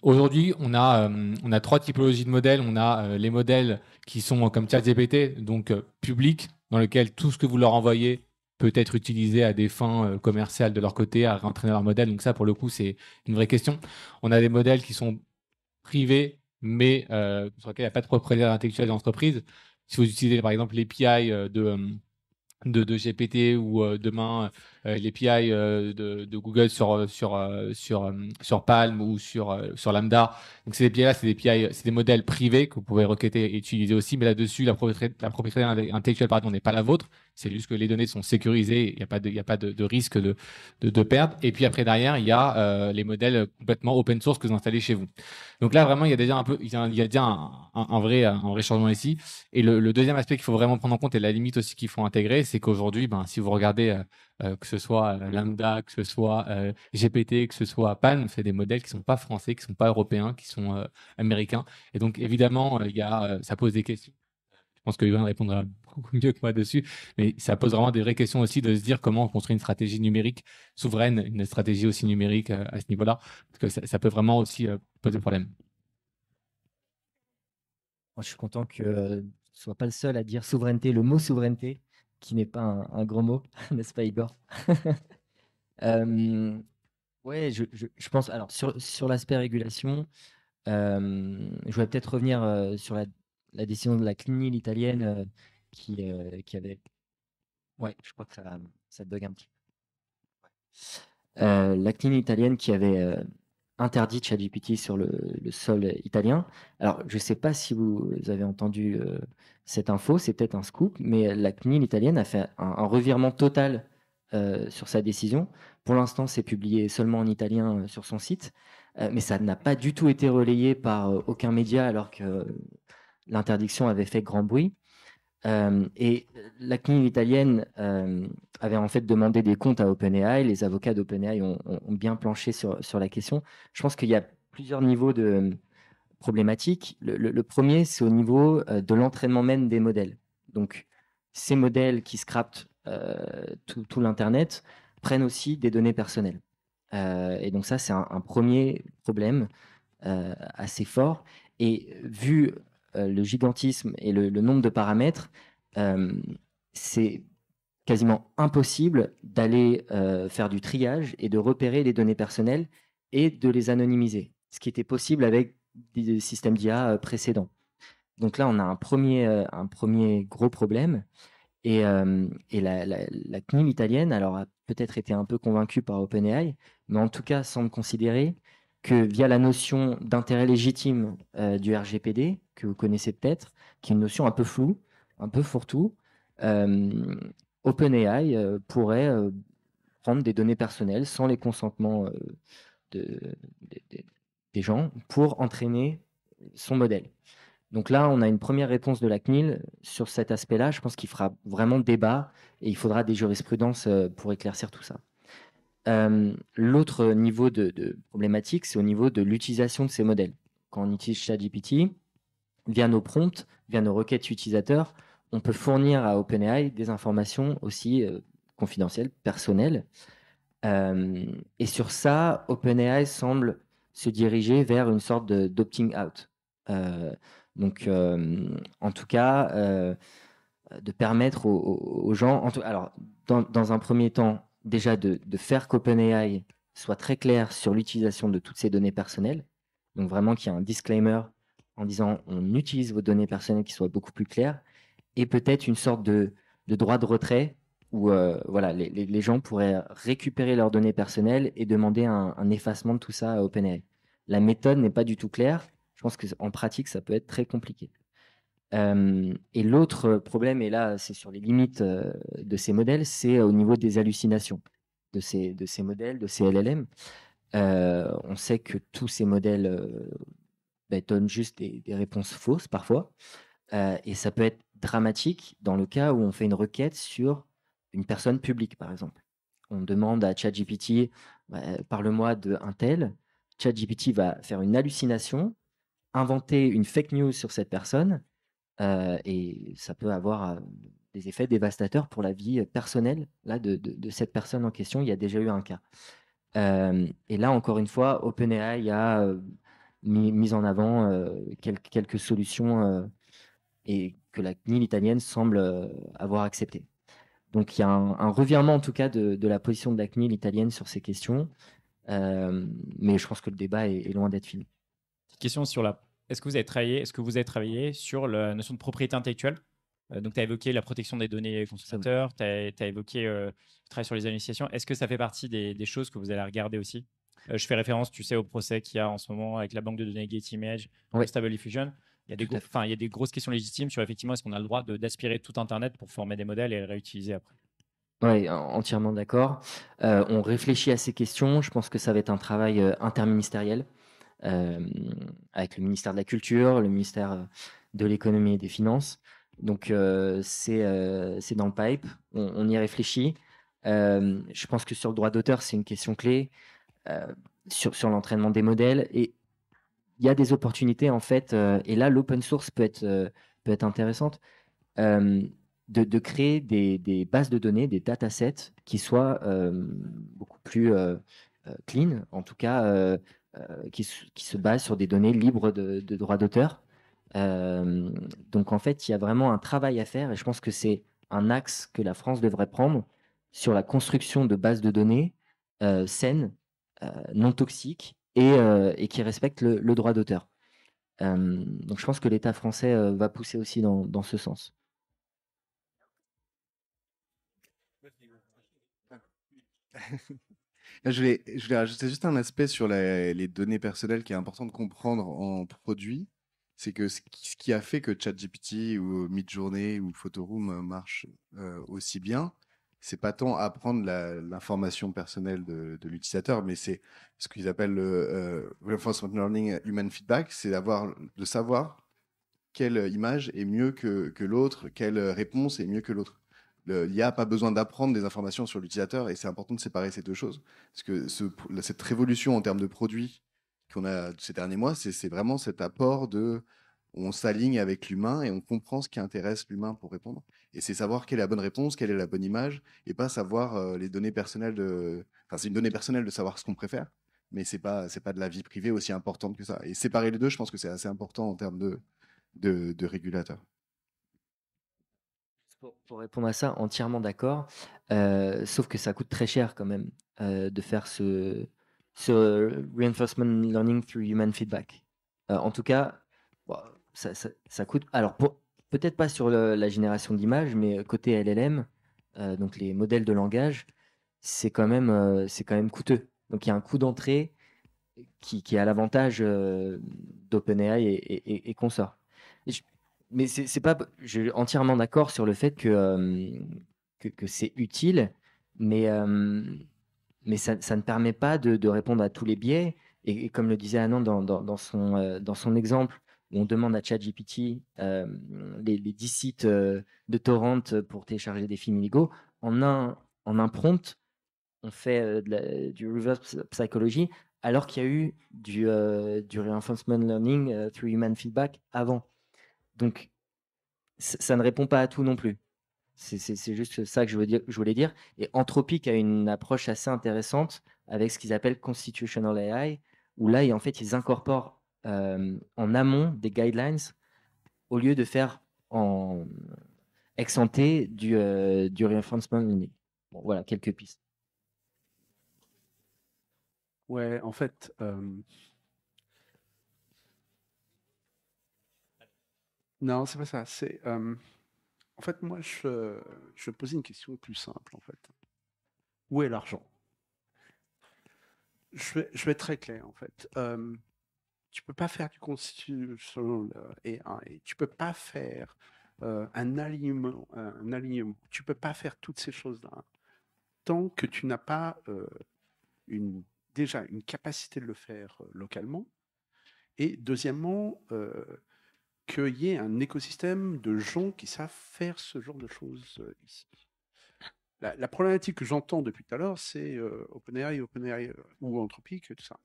Aujourd'hui, on a trois typologies de modèles. On a les modèles qui sont comme ChatGPT, donc publics, dans lesquels tout ce que vous leur envoyez peut être utilisé à des fins commerciales de leur côté, à réentraîner leur modèle. Donc ça, pour le coup, c'est une vraie question. On a des modèles qui sont privés, mais sur lesquels il n'y a pas de propriété intellectuelle d'entreprise. Si vous utilisez, par exemple, l'API de GPT ou demain l'API de Google sur Palm ou sur Lambda. Donc ces API-là, c'est des modèles privés que vous pouvez requêter et utiliser aussi, mais là-dessus, la propriété intellectuelle n'est pas la vôtre. C'est juste que les données sont sécurisées, il n'y a pas de risque de perdre. Et puis après, derrière, il y a les modèles complètement open source que vous installez chez vous. Donc là, vraiment, il y a déjà un vrai changement ici. Et le deuxième aspect qu'il faut vraiment prendre en compte et la limite aussi qu'il faut intégrer, c'est qu'aujourd'hui, si vous regardez que ce soit Lambda, que ce soit GPT, que ce soit Palm, c'est des modèles qui sont pas français, qui sont pas européens, qui sont américains. Et donc, évidemment, ça pose des questions. Je pense que Yvan répondra beaucoup mieux que moi dessus, mais ça pose vraiment des vraies questions aussi de se dire comment on construit une stratégie numérique souveraine, une stratégie aussi numérique à ce niveau-là, parce que ça peut vraiment aussi poser problème. Moi, je suis content que je ne sois pas le seul à dire souveraineté, le mot souveraineté, qui n'est pas un gros mot, n'est-ce pas, Igor? Ouais, je pense, alors sur l'aspect régulation, je voudrais peut-être revenir sur la décision de la CNIL italienne qui avait. Ouais, je crois que ça bug un petit peu. La CNIL italienne qui avait interdit ChatGPT sur le sol italien. Alors, je ne sais pas si vous avez entendu cette info, c'est peut-être un scoop, mais la CNIL italienne a fait un revirement total sur sa décision. Pour l'instant, c'est publié seulement en italien sur son site, mais ça n'a pas du tout été relayé par aucun média alors que l'interdiction avait fait grand bruit. Et la CNIL italienne avait en fait demandé des comptes à OpenAI. Les avocats d'OpenAI ont bien planché sur la question. Je pense qu'il y a plusieurs niveaux de problématiques. Le premier, c'est au niveau de l'entraînement même des modèles. Donc, ces modèles qui scrapent tout l'Internet prennent aussi des données personnelles. Et donc ça, c'est un premier problème assez fort. Et vu le gigantisme et le nombre de paramètres, c'est quasiment impossible d'aller faire du triage et de repérer les données personnelles et de les anonymiser, ce qui était possible avec des systèmes d'IA précédents. Donc là, on a un premier gros problème. Et la CNIL italienne, alors, a peut-être été un peu convaincue par OpenAI, mais en tout cas semble considérer que via la notion d'intérêt légitime du RGPD, que vous connaissez peut-être, qui est une notion un peu floue, un peu fourre-tout, OpenAI pourrait prendre des données personnelles sans les consentements des gens pour entraîner son modèle. Donc là, on a une première réponse de la CNIL sur cet aspect-là. Je pense qu'il fera vraiment débat et il faudra des jurisprudences pour éclaircir tout ça. L'autre niveau de problématique, c'est au niveau de l'utilisation de ces modèles. Quand on utilise ChatGPT, via nos prompts, via nos requêtes utilisateurs, on peut fournir à OpenAI des informations aussi confidentielles, personnelles. Et sur ça, OpenAI semble se diriger vers une sorte d'opting out. Donc, en tout cas, de permettre aux gens, alors, dans un premier temps, déjà de faire qu'OpenAI soit très clair sur l'utilisation de toutes ces données personnelles. Donc, vraiment qu'il y ait un disclaimer en disant on utilise vos données personnelles qui soit beaucoup plus clair. Et peut-être une sorte de droit de retrait où voilà, les gens pourraient récupérer leurs données personnelles et demander un effacement de tout ça à OpenAI. La méthode n'est pas du tout claire. Je pense qu'en pratique, ça peut être très compliqué. Et l'autre problème, et là, c'est sur les limites de ces modèles, c'est au niveau des hallucinations de ces modèles, de ces LLM. On sait que tous ces modèles donnent juste des réponses fausses parfois. Et ça peut être dramatique dans le cas où on fait une requête sur une personne publique, par exemple. On demande à ChatGPT, parle-moi d'un tel. ChatGPT va faire une hallucination, inventer une fake news sur cette personne, et ça peut avoir des effets dévastateurs pour la vie personnelle là, de cette personne en question. Il y a déjà eu un cas. Et là, encore une fois, OpenAI a mis en avant quelques solutions et que la CNIL italienne semble avoir accepté. Donc il y a un revirement en tout cas de la position de la CNIL italienne sur ces questions, mais je pense que le débat est loin d'être fini. Petite question sur est-ce que vous avez travaillé sur la notion de propriété intellectuelle? Donc tu as évoqué la protection des données consommateurs, tu as évoqué le travail sur les initiations. Est-ce que ça fait partie des choses que vous allez regarder aussi? Je fais référence, tu sais, au procès qu'il y a en ce moment avec la banque de données Getty-Image, Stable Diffusion. Il y a des grosses questions légitimes sur effectivement est-ce qu'on a le droit d'aspirer tout Internet pour former des modèles et les réutiliser après. Oui, entièrement d'accord. On réfléchit à ces questions. Je pense que ça va être un travail interministériel avec le ministère de la Culture, le ministère de l'Économie et des Finances. Donc, c'est dans le pipe. On y réfléchit. Je pense que sur le droit d'auteur, c'est une question clé sur l'entraînement des modèles. Et il y a des opportunités, en fait. Et là, l'open source peut être intéressante. De créer des bases de données, des datasets qui soient beaucoup plus clean, en tout cas qui se basent sur des données libres de droits d'auteur. Donc en fait, il y a vraiment un travail à faire et je pense que c'est un axe que la France devrait prendre sur la construction de bases de données saines, non toxiques et qui respectent le droit d'auteur. Donc je pense que l'État français va pousser aussi dans ce sens. Je voulais rajouter juste un aspect sur les données personnelles qui est important de comprendre en produit. C'est que ce qui a fait que ChatGPT ou Midjourney ou Photoroom marchent aussi bien, c'est pas tant apprendre l'information personnelle de l'utilisateur, mais c'est ce qu'ils appellent le Reinforcement Learning Human Feedback, c'est de savoir quelle image est mieux que l'autre, quelle réponse est mieux que l'autre. L'IA n'a pas besoin d'apprendre des informations sur l'utilisateur et c'est important de séparer ces deux choses. Parce que cette révolution en termes de produits qu'on a ces derniers mois, c'est vraiment cet apport de on s'aligne avec l'humain et on comprend ce qui intéresse l'humain pour répondre. Et c'est savoir quelle est la bonne réponse, quelle est la bonne image, et pas savoir les données personnelles de. Enfin, c'est une donnée personnelle de savoir ce qu'on préfère, mais c'est pas de la vie privée aussi importante que ça. Et séparer les deux, je pense que c'est assez important en termes de régulateurs. Pour répondre à ça, entièrement d'accord. Sauf que ça coûte très cher quand même de faire ce reinforcement learning through human feedback. En tout cas, bon, ça coûte. Alors, peut-être pas sur la génération d'images, mais côté LLM, donc les modèles de langage, c'est quand même coûteux. Donc, il y a un coût d'entrée qui a l'avantage d'OpenAI et consorts. Mais c'est pas, je suis entièrement d'accord sur le fait que c'est utile, mais, mais ça ne permet pas de répondre à tous les biais. Et comme le disait Anand dans son exemple, où on demande à ChatGPT les 10 sites de torrent pour télécharger des films illégaux, en un prompt, on fait du reverse psychology, alors qu'il y a eu du reinforcement learning through human feedback avant. Donc, ça ne répond pas à tout non plus. C'est juste ça que je voulais dire. Et Anthropic a une approche assez intéressante avec ce qu'ils appellent constitutional AI, où là, en fait, ils incorporent en amont des guidelines au lieu de faire en ex ante du reinforcement learning. Bon, voilà, quelques pistes. Ouais, en fait, non, c'est pas ça. En fait, moi, je posais une question plus simple, en fait. Où est l'argent? Je vais être très clair, en fait. Tu peux pas faire du constitutional AI. Tu peux pas faire un alignement. Tu peux pas faire toutes ces choses-là tant que tu n'as pas déjà une capacité de le faire localement. Et deuxièmement, qu'il y ait un écosystème de gens qui savent faire ce genre de choses ici. La problématique que j'entends depuis tout à l'heure, c'est OpenAI ou Anthropic, tout ça.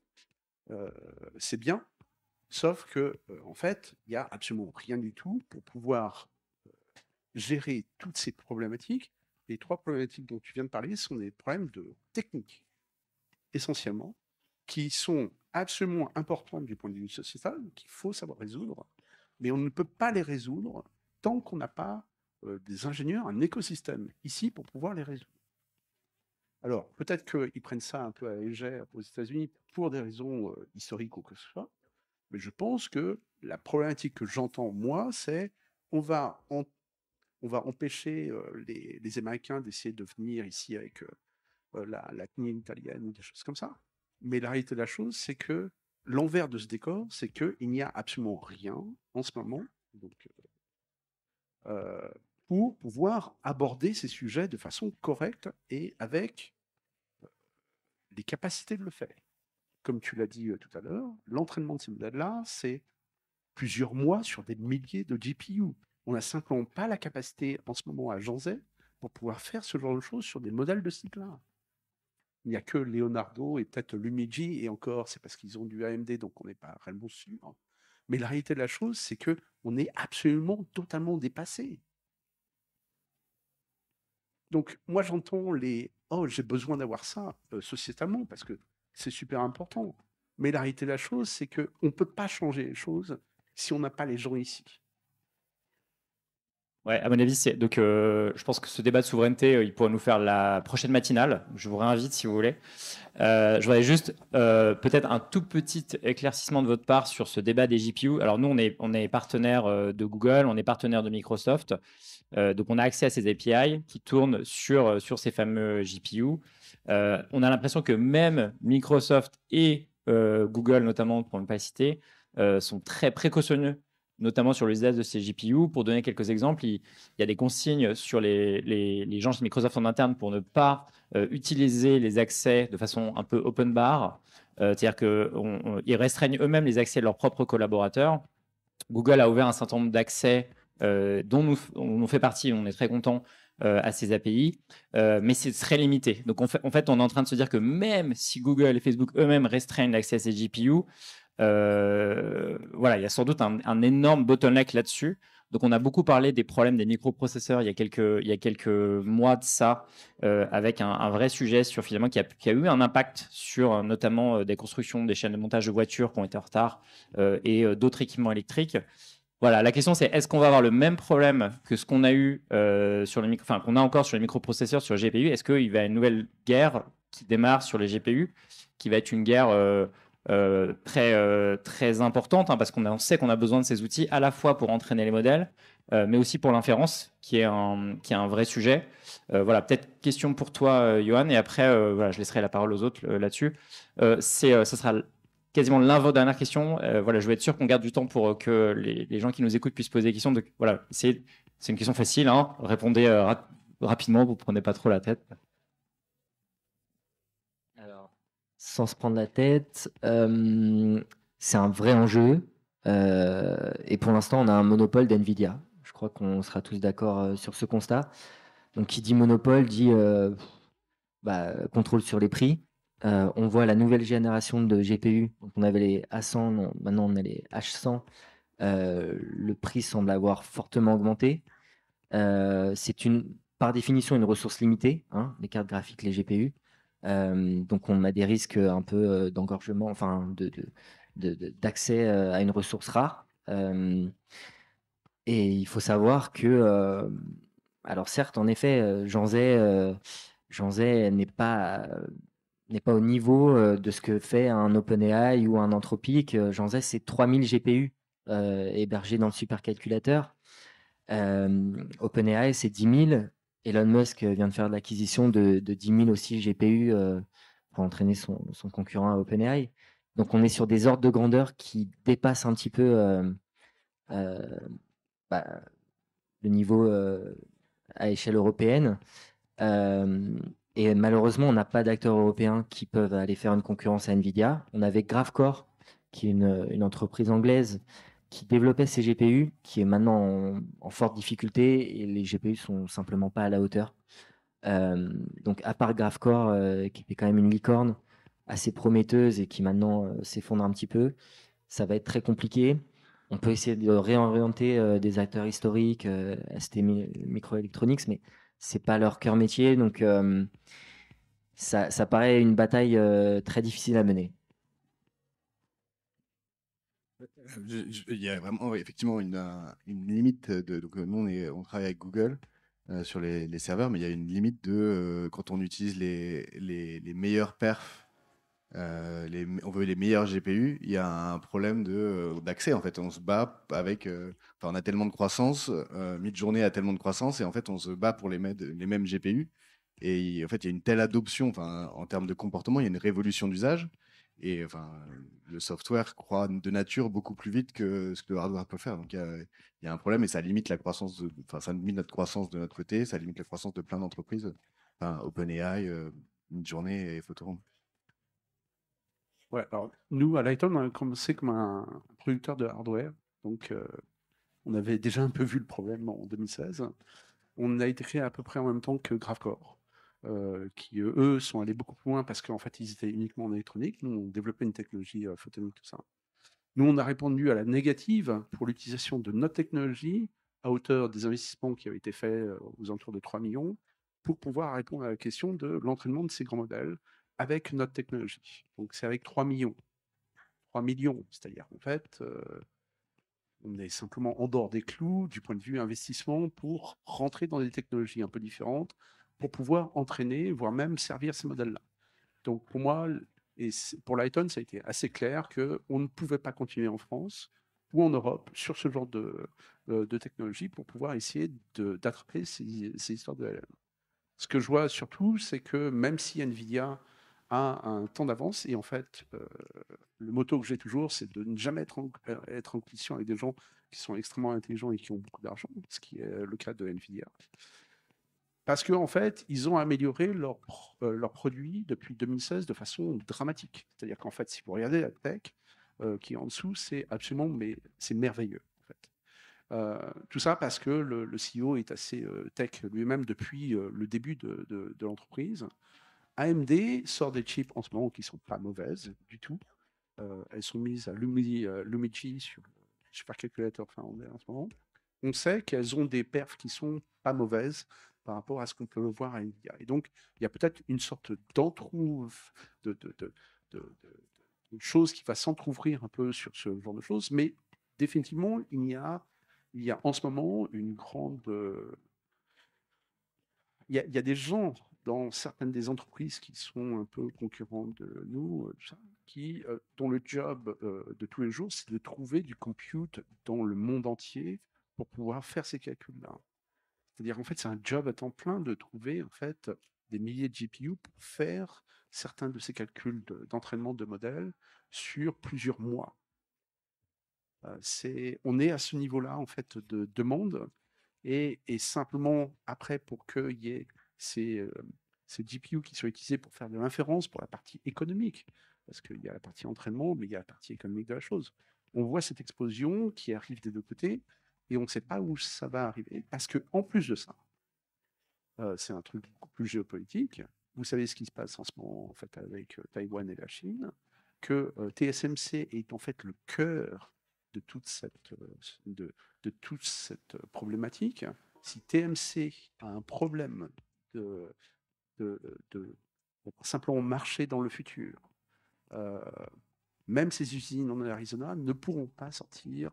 C'est bien, sauf que en fait, il n'y a absolument rien du tout pour pouvoir gérer toutes ces problématiques. Les trois problématiques dont tu viens de parler sont des problèmes de technique, essentiellement, qui sont absolument importantes du point de vue sociétal, qu'il faut savoir résoudre, mais on ne peut pas les résoudre tant qu'on n'a pas des ingénieurs, un écosystème ici pour pouvoir les résoudre. Alors, peut-être qu'ils prennent ça un peu à la légère aux États-Unis pour des raisons historiques ou que ce soit, mais je pense que la problématique que j'entends, moi, c'est on va empêcher les Américains d'essayer de venir ici avec la CNIL italienne ou des choses comme ça. Mais la réalité de la chose, c'est que l'envers de ce décor, c'est qu'il n'y a absolument rien en ce moment donc, pour pouvoir aborder ces sujets de façon correcte et avec les capacités de le faire. Comme tu l'as dit tout à l'heure, l'entraînement de ces modèles-là, c'est plusieurs mois sur des milliers de GPU. On n'a simplement pas la capacité en ce moment à Janzé pour pouvoir faire ce genre de choses sur des modèles de ce type-là. Il n'y a que Leonardo et peut-être Lumigi, et encore, c'est parce qu'ils ont du AMD, donc on n'est pas réellement sûr. Mais la réalité de la chose, c'est que on est absolument totalement dépassé. Donc, moi, j'entends oh, j'ai besoin d'avoir ça sociétalement parce que c'est super important. Mais la réalité de la chose, c'est qu'on ne peut pas changer les choses si on n'a pas les gens ici. Ouais, à mon avis, donc je pense que ce débat de souveraineté, il pourrait nous faire la prochaine matinale. Je vous réinvite si vous voulez. Je voudrais juste peut-être un tout petit éclaircissement de votre part sur ce débat des GPU. Alors nous, on est partenaire de Google, on est partenaire de Microsoft. Donc on a accès à ces API qui tournent sur ces fameux GPU. On a l'impression que même Microsoft et Google, notamment pour ne pas citer, sont très précautionneux, notamment sur l'usage de ces GPU. Pour donner quelques exemples, il y a des consignes sur les gens chez Microsoft en interne pour ne pas utiliser les accès de façon un peu open bar. C'est-à-dire qu'ils restreignent eux-mêmes les accès de leurs propres collaborateurs. Google a ouvert un certain nombre d'accès dont on fait partie, on est très content à ces API, mais c'est très limité. Donc en fait, on est en train de se dire que même si Google et Facebook eux-mêmes restreignent l'accès à ces GPU, voilà, il y a sans doute un énorme bottleneck là-dessus. Donc, on a beaucoup parlé des problèmes des microprocesseurs il y a quelques mois de ça, avec un vrai sujet sur finalement qui a eu un impact sur notamment des constructions, des chaînes de montage de voitures qui ont été en retard et d'autres équipements électriques. Voilà, la question c'est est-ce qu'on va avoir le même problème que ce qu'on a eu qu'on a encore sur les microprocesseurs, sur les GPU? Est-ce qu'il va y avoir une nouvelle guerre qui démarre sur les GPU, qui va être une guerre très importante, hein, parce qu'on sait qu'on a besoin de ces outils à la fois pour entraîner les modèles, mais aussi pour l'inférence, qui est un vrai sujet. Voilà, peut-être question pour toi, Johan, et après, voilà, je laisserai la parole aux autres là-dessus. Ça sera quasiment l'avant-dernière question. Voilà, je vais être sûr qu'on garde du temps pour que les gens qui nous écoutent puissent poser des questions. Voilà, c'est une question facile, hein. Répondez rapidement, vous ne prenez pas trop la tête. Alors, sans se prendre la tête, c'est un vrai enjeu. Et pour l'instant, on a un monopole d'NVIDIA. Je crois qu'on sera tous d'accord sur ce constat. Donc, qui dit monopole dit contrôle sur les prix. On voit la nouvelle génération de GPU. Donc, on avait les A100, maintenant on a les H100. Le prix semble avoir fortement augmenté. C'est par définition une ressource limitée, hein, les cartes graphiques, les GPU. Donc on a des risques un peu d'engorgement, enfin d'accès à une ressource rare. Et il faut savoir que, alors certes, en effet, Jean Zay n'est pas au niveau de ce que fait un OpenAI ou un Anthropic. Jean Zay, c'est 3000 GPU hébergés dans le supercalculateur. OpenAI, c'est 10 000. Elon Musk vient de faire l'acquisition de 10 000 aussi GPU pour entraîner son concurrent à OpenAI. Donc on est sur des ordres de grandeur qui dépassent un petit peu le niveau à échelle européenne. Et malheureusement, on n'a pas d'acteurs européens qui peuvent aller faire une concurrence à Nvidia. On avait Graphcore, qui est une entreprise anglaise qui développait ses GPU, qui est maintenant en forte difficulté et les GPU sont simplement pas à la hauteur. Donc à part Graphcore, qui était quand même une licorne assez prometteuse et qui maintenant s'effondre un petit peu, ça va être très compliqué. On peut essayer de réorienter des acteurs historiques, ST Microelectronics, mais c'est pas leur cœur métier, donc ça paraît une bataille très difficile à mener. Il y a vraiment effectivement une limite donc nous on travaille avec Google sur les serveurs, mais il y a une limite de quand on utilise les meilleurs perfs, on veut les meilleurs GPU, il y a un problème d'accès en fait. On se bat avec, on a tellement de croissance, Midjourney a tellement de croissance et en fait on se bat pour les mêmes GPU. Et en fait, il y a une telle adoption, en termes de comportement, il y a une révolution d'usage. Et le software croît de nature beaucoup plus vite que ce que le hardware peut faire. Donc, il y a un problème et ça limite la croissance, ça limite notre croissance de notre côté, ça limite la croissance de plein d'entreprises, OpenAI, Midjourney et Photoron. Ouais, alors nous, à Lighton, on a commencé comme un producteur de hardware. Donc, on avait déjà un peu vu le problème en 2016. On a été créé à peu près en même temps que Graphcore, qui eux sont allés beaucoup plus loin parce qu'en fait ils étaient uniquement en électronique. Nous on développait une technologie photonique, tout ça. Nous on a répondu à la négative pour l'utilisation de notre technologie à hauteur des investissements qui avaient été faits aux alentours de 3 millions pour pouvoir répondre à la question de l'entraînement de ces grands modèles avec notre technologie. Donc c'est avec 3 millions. 3 millions, c'est-à-dire en fait on est simplement en dehors des clous du point de vue investissement pour rentrer dans des technologies un peu différentes, pour pouvoir entraîner, voire même servir ces modèles-là. Donc pour moi, pour Lighton, ça a été assez clair qu'on ne pouvait pas continuer en France ou en Europe sur ce genre de technologie pour pouvoir essayer d'attraper ces histoires de LLM. Ce que je vois surtout, c'est que même si NVIDIA a un temps d'avance, et en fait, le motto que j'ai toujours, c'est de ne jamais être en compétition avec des gens qui sont extrêmement intelligents et qui ont beaucoup d'argent, ce qui est le cas de NVIDIA. Parce qu'en fait, ils ont amélioré leurs produits depuis 2016 de façon dramatique. C'est-à-dire qu'en fait, si vous regardez la tech qui est en dessous, c'est absolument, mais c'est merveilleux. En fait. Tout ça parce que le CEO est assez tech lui-même depuis le début de l'entreprise. AMD sort des chips en ce moment qui sont pas mauvaises du tout. Elles sont mises à Lumiji sur le supercalculateur finlandais en ce moment. On sait qu'elles ont des perfs qui sont pas mauvaises par rapport à ce qu'on peut voir à NVIDIA. Et donc, il y a peut-être une sorte d'entrouve, de chose qui va s'entrouvrir un peu sur ce genre de choses, mais définitivement, il y a en ce moment une grande... il y a des gens dans certaines des entreprises qui sont un peu concurrentes de nous, tout ça, dont le job de tous les jours, c'est de trouver du compute dans le monde entier pour pouvoir faire ces calculs-là. C'est-à-dire en fait, c'est un job à temps plein de trouver en fait des milliers de GPU pour faire certains de ces calculs d'entraînement de modèles sur plusieurs mois. On est à ce niveau-là en fait de demande et simplement après pour qu'il y ait ces GPU qui soient utilisés pour faire de l'inférence pour la partie économique, parce qu'il y a la partie entraînement, mais il y a la partie économique de la chose. On voit cette explosion qui arrive des deux côtés et on ne sait pas où ça va arriver, parce qu'en plus de ça, c'est un truc beaucoup plus géopolitique. Vous savez ce qui se passe en ce moment en fait, avec Taïwan et la Chine, que TSMC est en fait le cœur de toute cette problématique. Si TMC a un problème de simplement marcher dans le futur, même ces usines en Arizona ne pourront pas sortir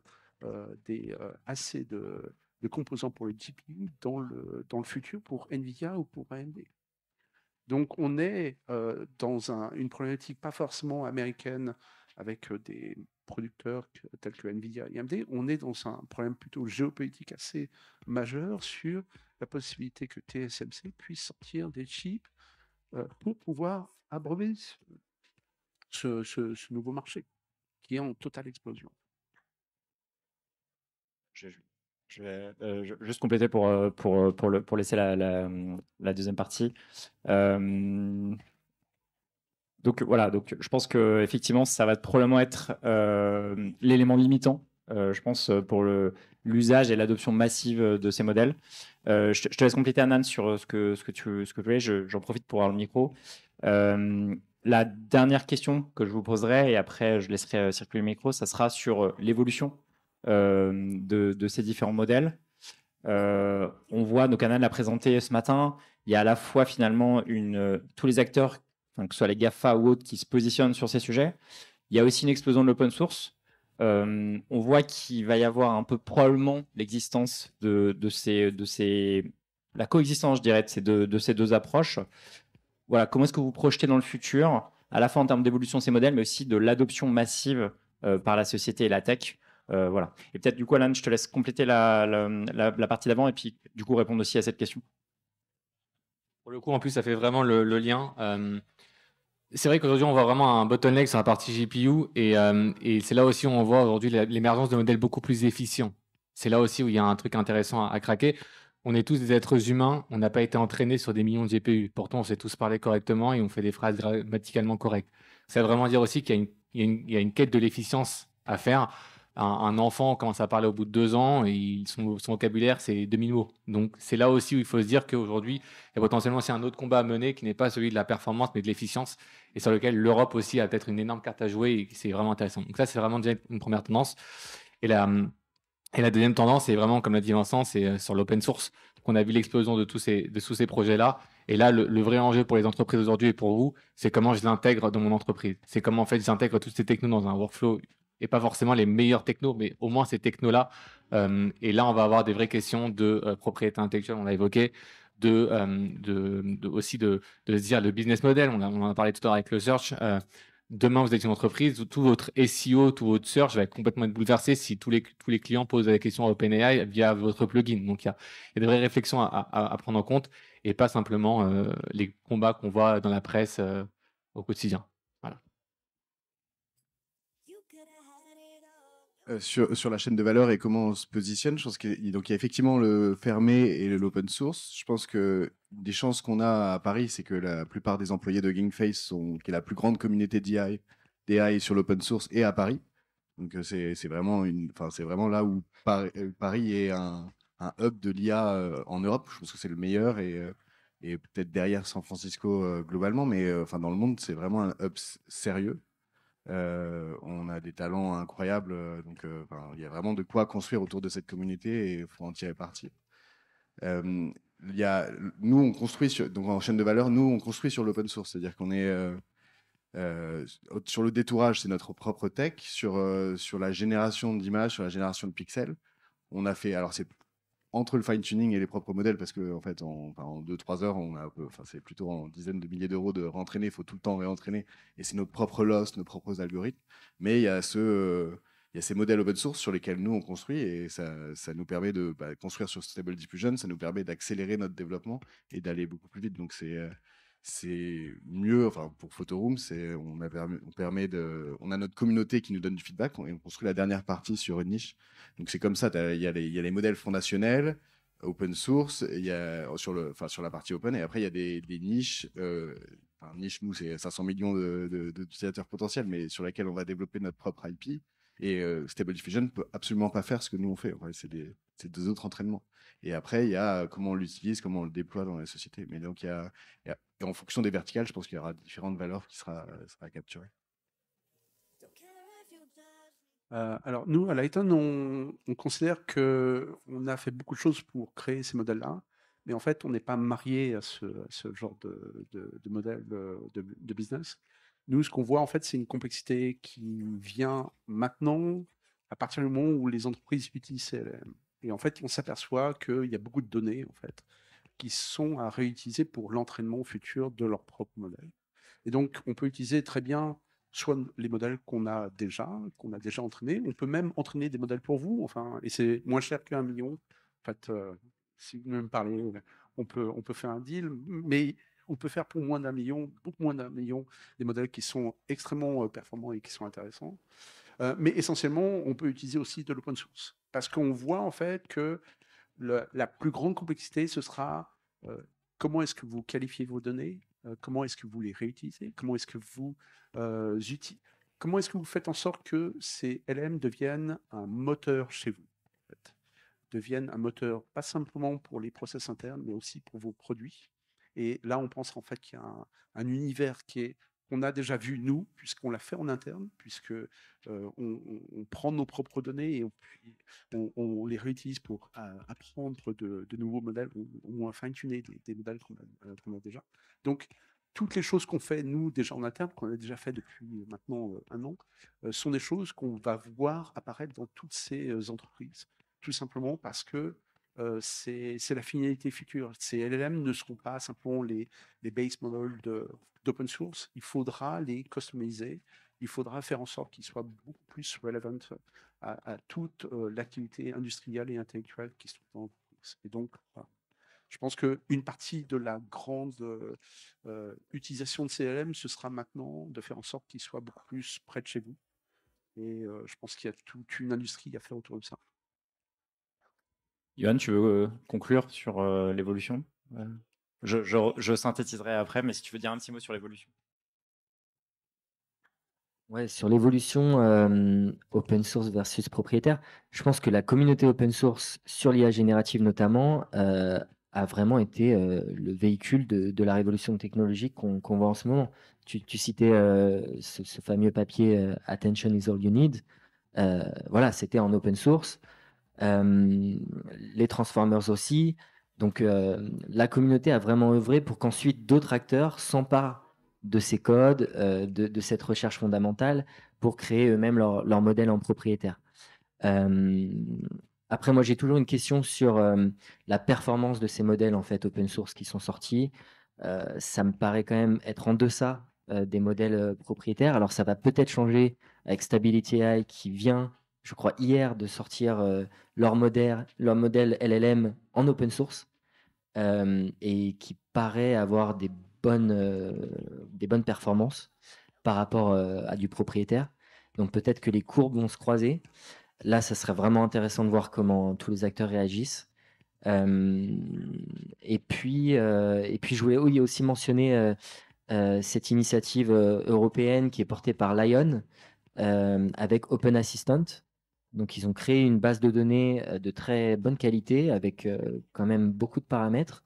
assez de composants pour les GPU dans le futur pour NVIDIA ou pour AMD. Donc on est dans une problématique pas forcément américaine avec des producteurs tels que NVIDIA et AMD, on est dans un problème plutôt géopolitique assez majeur sur la possibilité que TSMC puisse sortir des chips pour pouvoir abreuver ce nouveau marché qui est en totale explosion. Je vais juste compléter pour laisser la deuxième partie. Donc voilà, donc je pense que effectivement ça va probablement être l'élément limitant, je pense, pour l'usage et l'adoption massive de ces modèles. Je te laisse compléter, Anan, sur ce que tu voulais. J'en profite pour avoir le micro. La dernière question que je vous poserai, et après je laisserai circuler le micro, ça sera sur l'évolution de ces différents modèles. On voit, donc Anan l'a présenté ce matin, il y a à la fois finalement tous les acteurs, que ce soit les GAFA ou autres, qui se positionnent sur ces sujets. Il y a aussi une explosion de l'open source. On voit qu'il va y avoir un peu probablement l'existence la coexistence, je dirais, de ces deux approches. Voilà, comment est-ce que vous projetez dans le futur, à la fois en termes d'évolution de ces modèles, mais aussi de l'adoption massive par la société et la tech. Voilà. Et peut-être du coup, Alan, je te laisse compléter la partie d'avant et puis du coup répondre aussi à cette question. Pour le coup, en plus, ça fait vraiment le lien. C'est vrai qu'aujourd'hui, on voit vraiment un bottleneck sur la partie GPU et c'est là aussi où on voit aujourd'hui l'émergence de modèles beaucoup plus efficients. C'est là aussi où il y a un truc intéressant à craquer. On est tous des êtres humains, on n'a pas été entraînés sur des millions de GPU. Pourtant, on sait tous parler correctement et on fait des phrases grammaticalement correctes. Ça veut vraiment dire aussi qu'il y a une quête de l'efficience à faire. Un enfant commence à parler au bout de 2 ans et son vocabulaire, c'est 2000 mots. Donc, c'est là aussi où il faut se dire qu'aujourd'hui, il y a potentiellement aussi un autre combat à mener qui n'est pas celui de la performance, mais de l'efficience et sur lequel l'Europe aussi a peut-être une énorme carte à jouer et c'est vraiment intéressant. Donc, ça, c'est vraiment déjà une première tendance. Et la deuxième tendance, c'est vraiment, comme l'a dit Vincent, c'est sur l'open source. Donc, on a vu l'explosion de tous ces projets-là. Et là, le vrai enjeu pour les entreprises aujourd'hui et pour vous, c'est comment je l'intègre dans mon entreprise. C'est comment, en fait, j'intègre toutes ces technos dans un workflow et pas forcément les meilleurs technos, mais au moins ces technos-là. Et là, on va avoir des vraies questions de propriété intellectuelle, on l'a évoqué, aussi de se dire le business model, on en a parlé tout à l'heure avec le search. Demain, vous êtes une entreprise où tout votre SEO, tout votre search va complètement être bouleversé si tous les clients posent des questions à OpenAI via votre plugin. Donc, il y a des vraies réflexions à prendre en compte et pas simplement les combats qu'on voit dans la presse au quotidien. Voilà. Sur la chaîne de valeur et comment on se positionne, je pense qu'il y a effectivement le fermé et l'open source. Je pense que des chances qu'on a à Paris, c'est que la plupart des employés de GameFace qui est la plus grande communauté d'AI sur l'open source, et à Paris. Donc c'est vraiment c'est vraiment là où Paris est un hub de l'IA en Europe. Je pense que c'est le meilleur et peut-être derrière San Francisco globalement, mais dans le monde, c'est vraiment un hub sérieux. On a des talents incroyables, donc il y a vraiment de quoi construire autour de cette communauté et il faut en tirer parti. Nous, on construit donc en chaîne de valeur, nous, on construit sur l'open source, c'est-à-dire qu'on est sur le détourage, c'est notre propre tech, sur la génération d'images, sur la génération de pixels. On a fait, alors c'est entre le fine-tuning et les propres modèles, parce que en fait, en 2-3 heures, c'est plutôt en dizaines de milliers d'euros de réentraîner, il faut tout le temps réentraîner, et c'est notre propre loss, nos propres algorithmes. Mais il y a ces modèles open source sur lesquels nous on construit, et ça nous permet de construire sur Stable Diffusion, ça nous permet d'accélérer notre développement et d'aller beaucoup plus vite. Donc c'est mieux, pour Photoroom, on a notre communauté qui nous donne du feedback et on construit la dernière partie sur une niche. Donc c'est comme ça, il y a les modèles fondationnels, open source, il y a sur la partie open, et après il y a des niches. Niche, nous, c'est 500 millions d'utilisateurs potentiels, mais sur laquelle on va développer notre propre IP. Et Stable Diffusion ne peut absolument pas faire ce que nous on fait. C'est deux autres entraînements. Et après, il y a comment on l'utilise, comment on le déploie dans la société. Mais donc, et en fonction des verticales, je pense qu'il y aura différentes valeurs qui sera capturées. Alors, nous, à Lighton, on considère qu'on a fait beaucoup de choses pour créer ces modèles-là, mais en fait, on n'est pas marié à ce genre de modèle de business. Nous, ce qu'on voit, en fait, c'est une complexité qui vient maintenant, à partir du moment où les entreprises utilisent CLM. Et en fait, on s'aperçoit qu'il y a beaucoup de données, en fait, qui sont à réutiliser pour l'entraînement futur de leur propre modèle. Et donc, on peut utiliser très bien soit les modèles qu'on a déjà entraînés. On peut même entraîner des modèles pour vous, et c'est moins cher qu'1 million. En fait, si vous me parlez, on peut faire un deal, mais on peut faire pour moins d'1 million, beaucoup moins d'1 million, des modèles qui sont extrêmement performants et qui sont intéressants. Mais essentiellement, on peut utiliser aussi de l'open source. Parce qu'on voit en fait que la plus grande complexité, ce sera comment est-ce que vous qualifiez vos données, comment est-ce que vous les réutilisez, comment est-ce que vous faites en sorte que ces LM deviennent un moteur chez vous, en fait. Deviennent un moteur pas simplement pour les process internes, mais aussi pour vos produits. Et là, on pense en fait qu'il y a un univers qu'on a déjà vu, nous, puisqu'on l'a fait en interne, puisque on prend nos propres données et on les réutilise pour apprendre de nouveaux modèles ou fine-tuner des modèles qu'on a déjà. Donc, toutes les choses qu'on fait, nous, déjà en interne, qu'on a déjà fait depuis maintenant 1 an, sont des choses qu'on va voir apparaître dans toutes ces entreprises, tout simplement parce que c'est la finalité future. Ces LLM ne seront pas simplement les base models d'open source. Il faudra les customiser. Il faudra faire en sorte qu'ils soient beaucoup plus relevant à toute l'activité industrielle et intellectuelle qui se trouve dans l'entreprise. Et donc, voilà. Je pense qu'une partie de la grande utilisation de CLM, ce sera maintenant de faire en sorte qu'ils soient beaucoup plus près de chez vous. Et je pense qu'il y a toute une industrie à faire autour de ça. Yoann, tu veux conclure sur l'évolution? Je synthétiserai après, mais si tu veux dire un petit mot sur l'évolution. Ouais, sur l'évolution open source versus propriétaire, je pense que la communauté open source sur l'IA générative notamment a vraiment été le véhicule de la révolution technologique qu'on voit en ce moment. Tu citais ce fameux papier Attention is all you need. Voilà, c'était en open source. Les Transformers aussi. Donc, la communauté a vraiment œuvré pour qu'ensuite d'autres acteurs s'emparent de ces codes, de cette recherche fondamentale pour créer eux-mêmes leur modèle en propriétaire. Après, moi, j'ai toujours une question sur la performance de ces modèles en fait open source qui sont sortis. Ça me paraît quand même être en deçà des modèles propriétaires. Alors, ça va peut-être changer avec Stability AI qui vient, je crois, hier de sortir leur modèle LLM en open source et qui paraît avoir des bonnes performances par rapport à du propriétaire. Donc, peut-être que les courbes vont se croiser. Là, ça serait vraiment intéressant de voir comment tous les acteurs réagissent. Et puis, je voulais aussi mentionner cette initiative européenne qui est portée par Lion avec Open Assistant. Donc, ils ont créé une base de données de très bonne qualité avec quand même beaucoup de paramètres.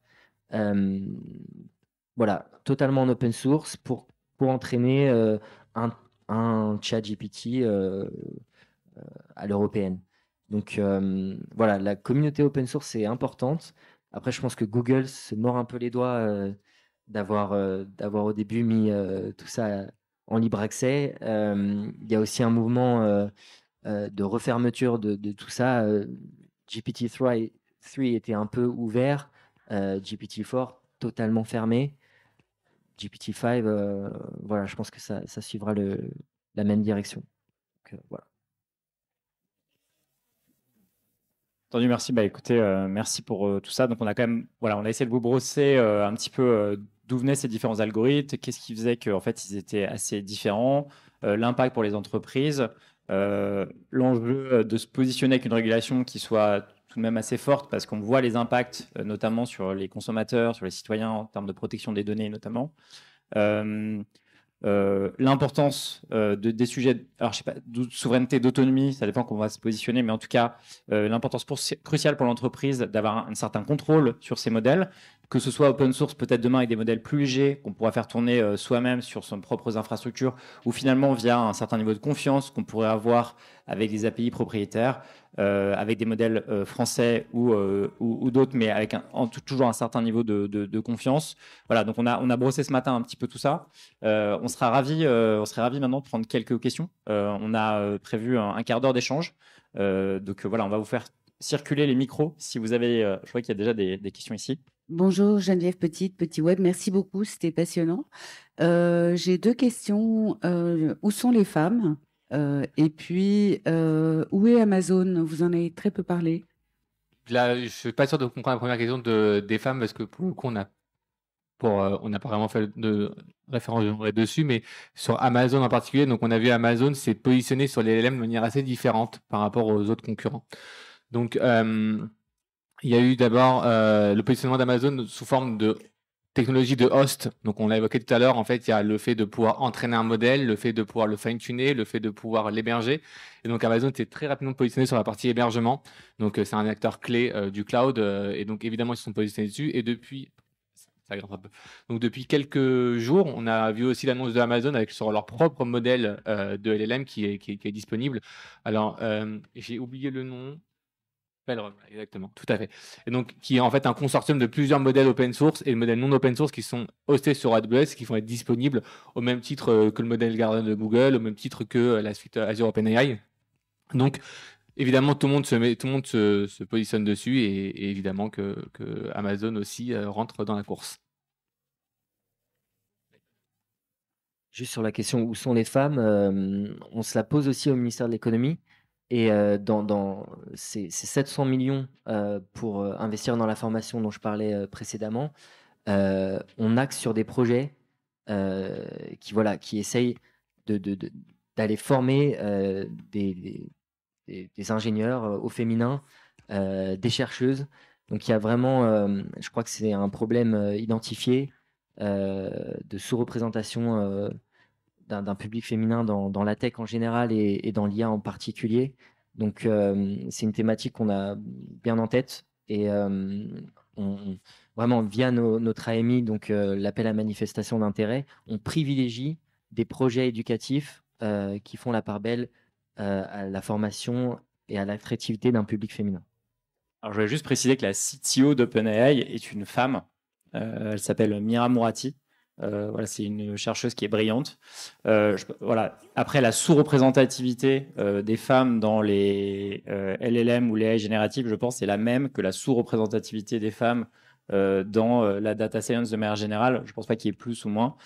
Voilà, totalement en open source pour entraîner un chat GPT à l'européenne. Donc voilà, la communauté open source est importante. Après, je pense que Google se mord un peu les doigts d'avoir au début mis tout ça en libre accès. Il y a aussi un mouvement de refermeture de tout ça. GPT-3 était un peu ouvert, GPT-4 totalement fermé. GPT-5, voilà, je pense que ça suivra la même direction. Donc, voilà. Entendu, merci. Bah, écoutez, merci pour tout ça. Donc, on a quand même, voilà, on a essayé de vous brosser un petit peu d'où venaient ces différents algorithmes, qu'est-ce qui faisait qu'en fait, ils étaient assez différents, l'impact pour les entreprises, l'enjeu de se positionner avec une régulation qui soit tout de même assez forte parce qu'on voit les impacts, notamment sur les consommateurs, sur les citoyens en termes de protection des données, notamment. L'importance des sujets, alors je sais pas, de souveraineté, d'autonomie, ça dépend comment on va se positionner, mais en tout cas, l'importance cruciale pour l'entreprise d'avoir un certain contrôle sur ces modèles, que ce soit open source peut-être demain avec des modèles plus légers qu'on pourra faire tourner soi-même sur ses propres infrastructures, ou finalement via un certain niveau de confiance qu'on pourrait avoir avec des API propriétaires, avec des modèles français ou d'autres, mais avec toujours un certain niveau de confiance. Voilà, donc on a brossé ce matin un petit peu tout ça. On serait ravi maintenant de prendre quelques questions. On a prévu un quart d'heure d'échange. Donc voilà, on va vous faire circuler les micros si vous avez. Je vois qu'il y a déjà des questions ici. Bonjour Geneviève Petit Web, merci beaucoup, c'était passionnant. J'ai deux questions. Où sont les femmes? Et puis, où est Amazon? Vous en avez très peu parlé. Là, je suis pas sûr de comprendre la première question des femmes parce que pour le coup, on n'a pas vraiment fait de référence dessus, mais sur Amazon en particulier, donc on a vu Amazon s'est positionné sur les LLM de manière assez différente par rapport aux autres concurrents. Donc, il y a eu d'abord le positionnement d'Amazon sous forme de technologie de host. Donc, on l'a évoqué tout à l'heure. En fait, il y a le fait de pouvoir entraîner un modèle, le fait de pouvoir le fine-tuner, le fait de pouvoir l'héberger. Et donc, Amazon s'est très rapidement positionné sur la partie hébergement. Donc, c'est un acteur clé du cloud. Et donc, évidemment, ils se sont positionnés dessus. Et depuis, ça grimpe un peu. Donc, depuis quelques jours, on a vu aussi l'annonce de Amazon avec sur leur propre modèle de LLM qui est disponible. Alors, j'ai oublié le nom. Exactement, tout à fait. Et donc, qui est en fait un consortium de plusieurs modèles open source et de modèles non open source qui sont hostés sur AWS et qui vont être disponibles au même titre que le modèle Garden de Google, au même titre que la suite Azure OpenAI. Donc, évidemment, tout le monde se positionne dessus et évidemment que Amazon aussi rentre dans la course. Juste sur la question où sont les femmes, on se la pose aussi au ministère de l'économie. Et dans ces 700 millions pour investir dans la formation dont je parlais précédemment, on axe sur des projets qui essayent d'aller former des ingénieurs au féminin, des chercheuses. Donc il y a vraiment, je crois que c'est un problème identifié de sous-représentation d'un public féminin dans la tech en général et dans l'IA en particulier. Donc, c'est une thématique qu'on a bien en tête et vraiment, via notre AMI, donc l'appel à manifestation d'intérêt, on privilégie des projets éducatifs qui font la part belle à la formation et à l'attractivité d'un public féminin. Alors, je voulais juste préciser que la CTO d'OpenAI est une femme. Elle s'appelle Mira Mourati. Voilà, c'est une chercheuse qui est brillante. Voilà. Après, la sous-représentativité des femmes dans les LLM ou les AI génératives, je pense, c'est la même que la sous-représentativité des femmes dans la data science de manière générale. Je ne pense pas qu'il y ait plus ou moins.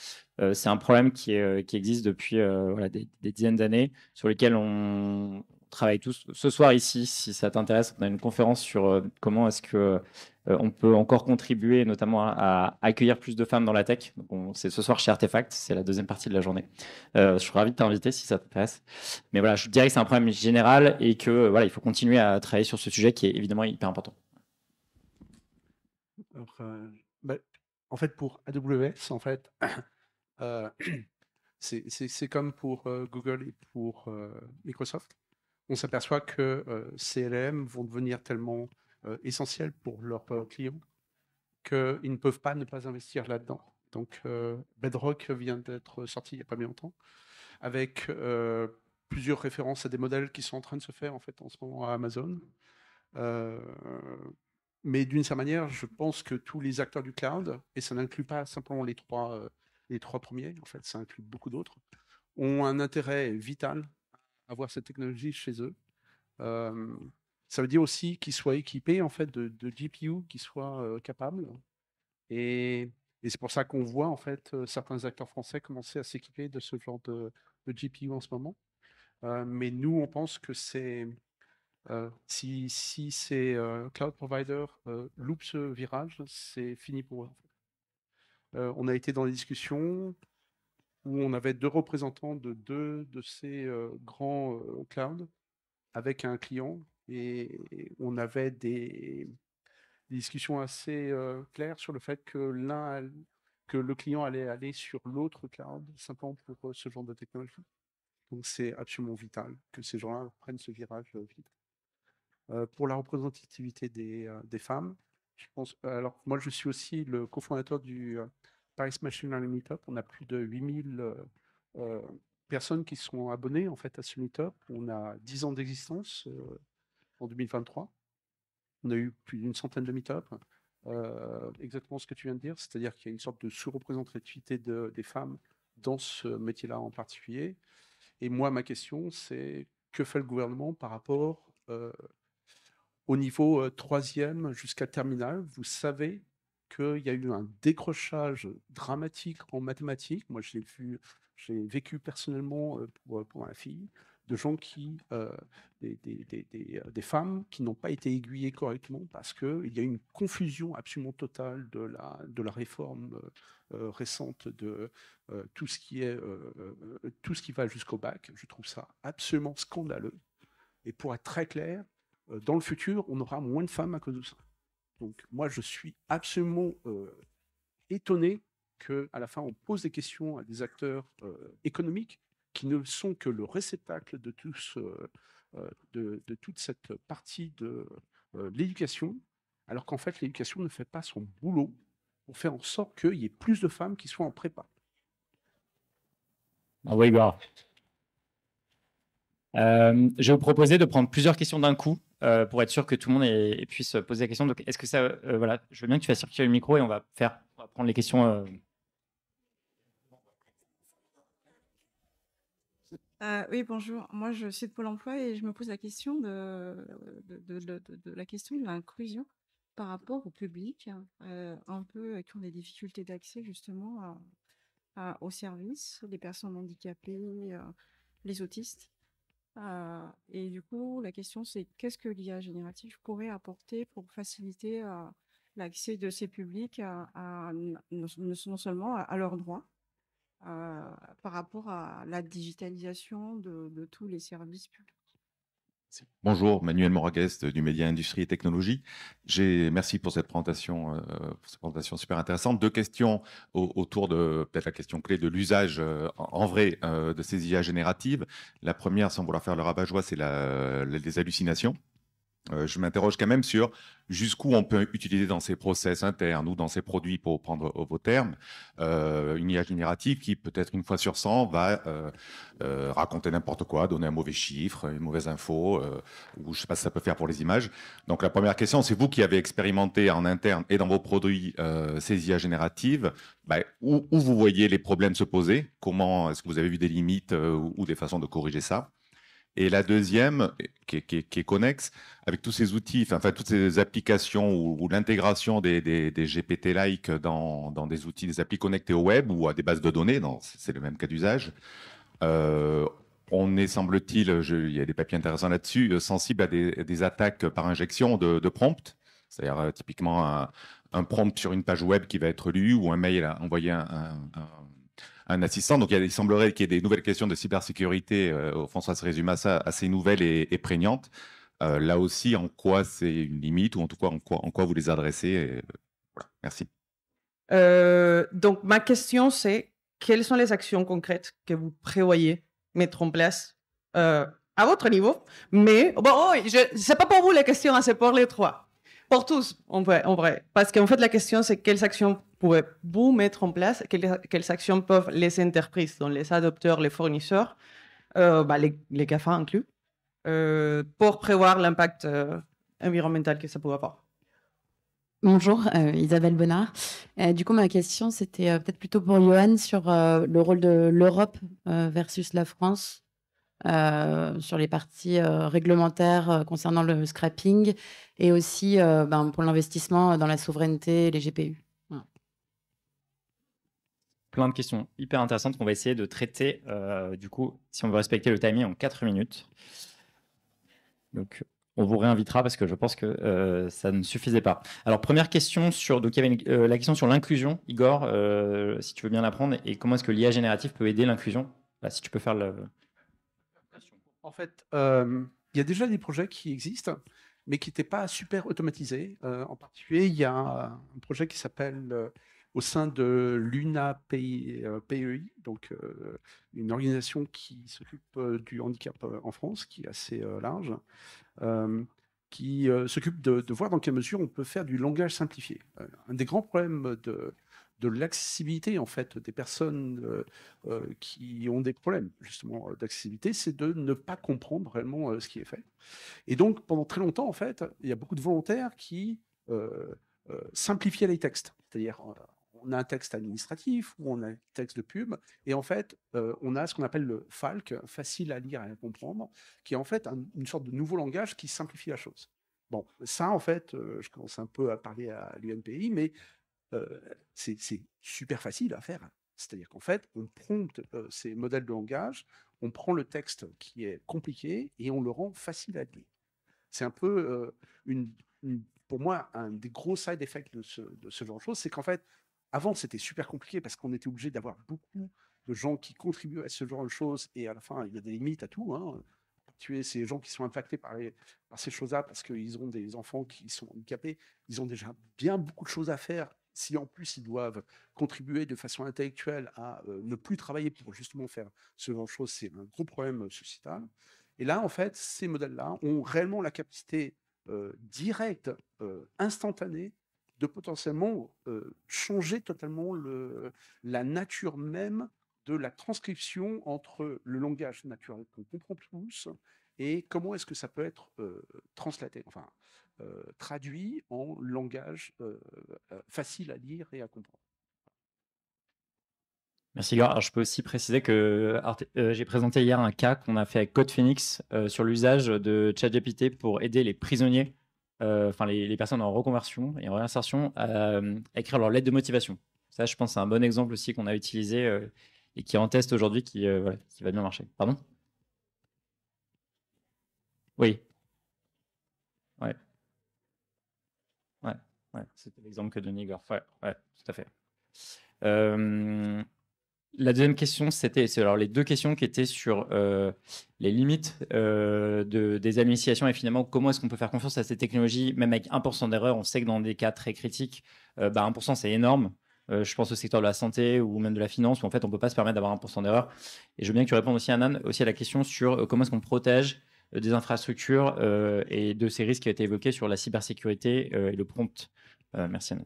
C'est un problème qui existe depuis voilà, des dizaines d'années, sur lequel on travaille tous. Ce soir ici, si ça t'intéresse, on a une conférence sur comment est-ce que on peut encore contribuer, notamment à accueillir plus de femmes dans la tech. C'est ce soir chez Artefact, c'est la deuxième partie de la journée. Je suis ravi de t'inviter si ça t'intéresse. Mais voilà, je dirais que c'est un problème général et que voilà, il faut continuer à travailler sur ce sujet qui est évidemment hyper important. Alors, en fait, pour AWS, en fait, c'est comme pour Google et pour Microsoft. On s'aperçoit que ces LLM vont devenir tellement essentiels pour leurs clients qu'ils ne peuvent pas ne pas investir là-dedans. Donc, Bedrock vient d'être sorti il n'y a pas bien longtemps, avec plusieurs références à des modèles qui sont en train de se faire en fait en ce moment à Amazon. Mais d'une certaine manière, je pense que tous les acteurs du cloud, et ça n'inclut pas simplement les trois premiers, en fait, ça inclut beaucoup d'autres, ont un intérêt vital à avoir cette technologie chez eux. Ça veut dire aussi qu'ils soient équipés en fait de GPU qui soient capables. Et c'est pour ça qu'on voit en fait certains acteurs français commencer à s'équiper de ce genre de GPU en ce moment. Mais nous, on pense que c'est si ces cloud providers loupent ce virage, c'est fini pour eux. On a été dans des discussions où on avait 2 représentants de 2 de ces grands clouds avec un client et on avait des discussions assez claires sur le fait que le client allait aller sur l'autre cloud simplement pour ce genre de technologie. Donc c'est absolument vital que ces gens-là prennent ce virage vite. Pour la représentativité des femmes, je pense. Alors moi, je suis aussi le cofondateur du Paris Machine Learning Meetup. On a plus de 8000 personnes qui sont abonnées en fait à ce meetup. On a 10 ans d'existence en 2023. On a eu plus d'une centaine de meetups. Exactement ce que tu viens de dire, c'est-à-dire qu'il y a une sorte de sous-représentativité des femmes dans ce métier-là en particulier. Et moi, ma question, c'est que fait le gouvernement par rapport au niveau 3e jusqu'à terminale? Vous savez qu'il y a eu un décrochage dramatique en mathématiques. Moi, j'ai vécu personnellement pour ma fille, de gens qui, des femmes qui n'ont pas été aiguillées correctement parce qu'il y a une confusion absolument totale de la réforme récente de tout ce qui va jusqu'au bac. Je trouve ça absolument scandaleux. Et pour être très clair, dans le futur, on aura moins de femmes à cause de ça. Donc moi, je suis absolument étonné qu'à la fin, on pose des questions à des acteurs économiques qui ne sont que le réceptacle de toute cette partie de l'éducation, alors qu'en fait, l'éducation ne fait pas son boulot pour faire en sorte qu'il y ait plus de femmes qui soient en prépa. Ah oui, bah. Je vais vous proposer de prendre plusieurs questions d'un coup pour être sûr que tout le monde puisse poser la question. Donc, est-ce que ça, voilà, je veux bien que tu fasses circuler le micro et on va prendre les questions. Oui, bonjour. Moi, je suis de Pôle emploi et je me pose la question de la question de l'inclusion par rapport au public, un peu qui ont des difficultés d'accès justement aux services, les personnes handicapées, les autistes. Et du coup, la question, c'est qu'est-ce que l'IA générative pourrait apporter pour faciliter l'accès de ces publics non seulement à leurs droits, par rapport à la digitalisation de tous les services publics. Bonjour, Manuel Moraguest du Média Industrie et Technologie. Merci pour cette présentation super intéressante. 2 questions autour de peut-être la question clé de l'usage en vrai de ces IA génératives. La première, sans vouloir faire le rabat-joie, c'est les hallucinations. je m'interroge quand même sur jusqu'où on peut utiliser dans ces process internes ou dans ces produits, pour prendre vos termes, une IA générative qui, peut-être une fois sur 100, va raconter n'importe quoi, donner un mauvais chiffre, une mauvaise info, ou je ne sais pas si ça peut faire pour les images. Donc la première question, c'est vous qui avez expérimenté en interne et dans vos produits ces IA génératives, où vous voyez les problèmes se poser? Comment est-ce que vous avez vu des limites ou des façons de corriger ça? Et la deuxième, qui est connexe, avec tous ces outils, enfin toutes ces applications ou l'intégration des GPT-like dans des outils, des applis connectés au web ou à des bases de données, c'est le même cas d'usage. On est, semble-t-il, il y a des papiers intéressants là-dessus, sensible à des attaques par injection de prompts, c'est-à-dire typiquement un prompt sur une page web qui va être lu ou un mail envoyé un assistant. Donc, il semblerait qu'il y ait des nouvelles questions de cybersécurité. François se résume à ça, assez nouvelles et prégnantes. Là aussi, en quoi c'est une limite ou en tout cas, en quoi vous les adressez? Voilà. Merci. Donc, ma question, c'est quelles sont les actions concrètes que vous prévoyez mettre en place à votre niveau? Mais bon, c'est pas pour vous la question, hein, c'est pour les trois. Pour tous, en vrai. Parce qu'en fait, la question, c'est quelles actions pouvez-vous mettre en place, quelles actions peuvent les entreprises, donc les adopteurs, les fournisseurs, les GAFA inclus, pour prévoir l'impact environnemental que ça peut avoir. Bonjour, Isabelle Bonnard. Du coup, ma question, c'était peut-être plutôt pour Johan sur le rôle de l'Europe versus la France sur les parties réglementaires concernant le scrapping et aussi pour l'investissement dans la souveraineté et les GPU. Voilà. Plein de questions hyper intéressantes qu'on va essayer de traiter, du coup, si on veut respecter le timing, en 4 minutes. Donc, on vous réinvitera parce que je pense que ça ne suffisait pas. Alors, première question sur, donc il y avait la question sur l'inclusion. Igor, si tu veux bien la prendre, et comment est-ce que l'IA générative peut aider l'inclusion? Si tu peux faire le... En fait, il y a déjà des projets qui existent, mais qui n'étaient pas super automatisés. En particulier, il y a un projet qui s'appelle, au sein de l'UNA-PEI, donc une organisation qui s'occupe du handicap en France, qui est assez large, qui s'occupe de voir dans quelle mesure on peut faire du langage simplifié. Un des grands problèmes de l'accessibilité en fait des personnes qui ont des problèmes justement d'accessibilité, c'est de ne pas comprendre réellement ce qui est fait. Et donc pendant très longtemps en fait, il y a beaucoup de volontaires qui simplifiaient les textes, c'est-à-dire on a un texte administratif ou on a un texte de pub et en fait on a ce qu'on appelle le FALC, facile à lire et à comprendre, qui est en fait une sorte de nouveau langage qui simplifie la chose. Bon, ça en fait, je commence un peu à parler à l'UNPI, mais c'est super facile à faire. C'est-à-dire qu'en fait, on prompte ces modèles de langage, on prend le texte qui est compliqué et on le rend facile à lire. C'est un peu, pour moi, un des gros side effects de ce genre de choses, c'est qu'en fait, avant, c'était super compliqué parce qu'on était obligé d'avoir beaucoup de gens qui contribuent à ce genre de choses et à la fin, il y a des limites à tout. Hein. Tuer ces gens qui sont impactés par ces choses-là parce qu'ils ont des enfants qui sont handicapés, ils ont déjà bien beaucoup de choses à faire. Si en plus ils doivent contribuer de façon intellectuelle à ne plus travailler pour justement faire ce genre de choses, c'est un gros problème sociétal. Et là, en fait, ces modèles-là ont réellement la capacité directe, instantanée, de potentiellement changer totalement la nature même de la transcription entre le langage naturel qu'on comprend tous et comment est-ce que ça peut être translaté, enfin traduit en langage facile à lire et à comprendre. Merci Igor. Alors, je peux aussi préciser que j'ai présenté hier un cas qu'on a fait avec Code Phoenix sur l'usage de ChatGPT pour aider les prisonniers, les personnes en reconversion et en réinsertion à écrire leur lettre de motivation. Ça, je pense, c'est un bon exemple aussi qu'on a utilisé et qui est en test aujourd'hui, qui va bien marcher. Pardon? Oui. Ouais. C'était l'exemple que donnait Igor. Ouais, tout à fait. La deuxième question, c'était alors les deux questions qui étaient sur les limites des initiations et finalement comment est-ce qu'on peut faire confiance à ces technologies, même avec 1% d'erreur. On sait que dans des cas très critiques, 1% c'est énorme. Je pense au secteur de la santé ou même de la finance où en fait on ne peut pas se permettre d'avoir 1% d'erreur. Et je veux bien que tu répondes aussi, Anan, aussi à la question sur comment est-ce qu'on protège des infrastructures et de ces risques qui ont été évoqués sur la cybersécurité et le prompt. Merci Anne.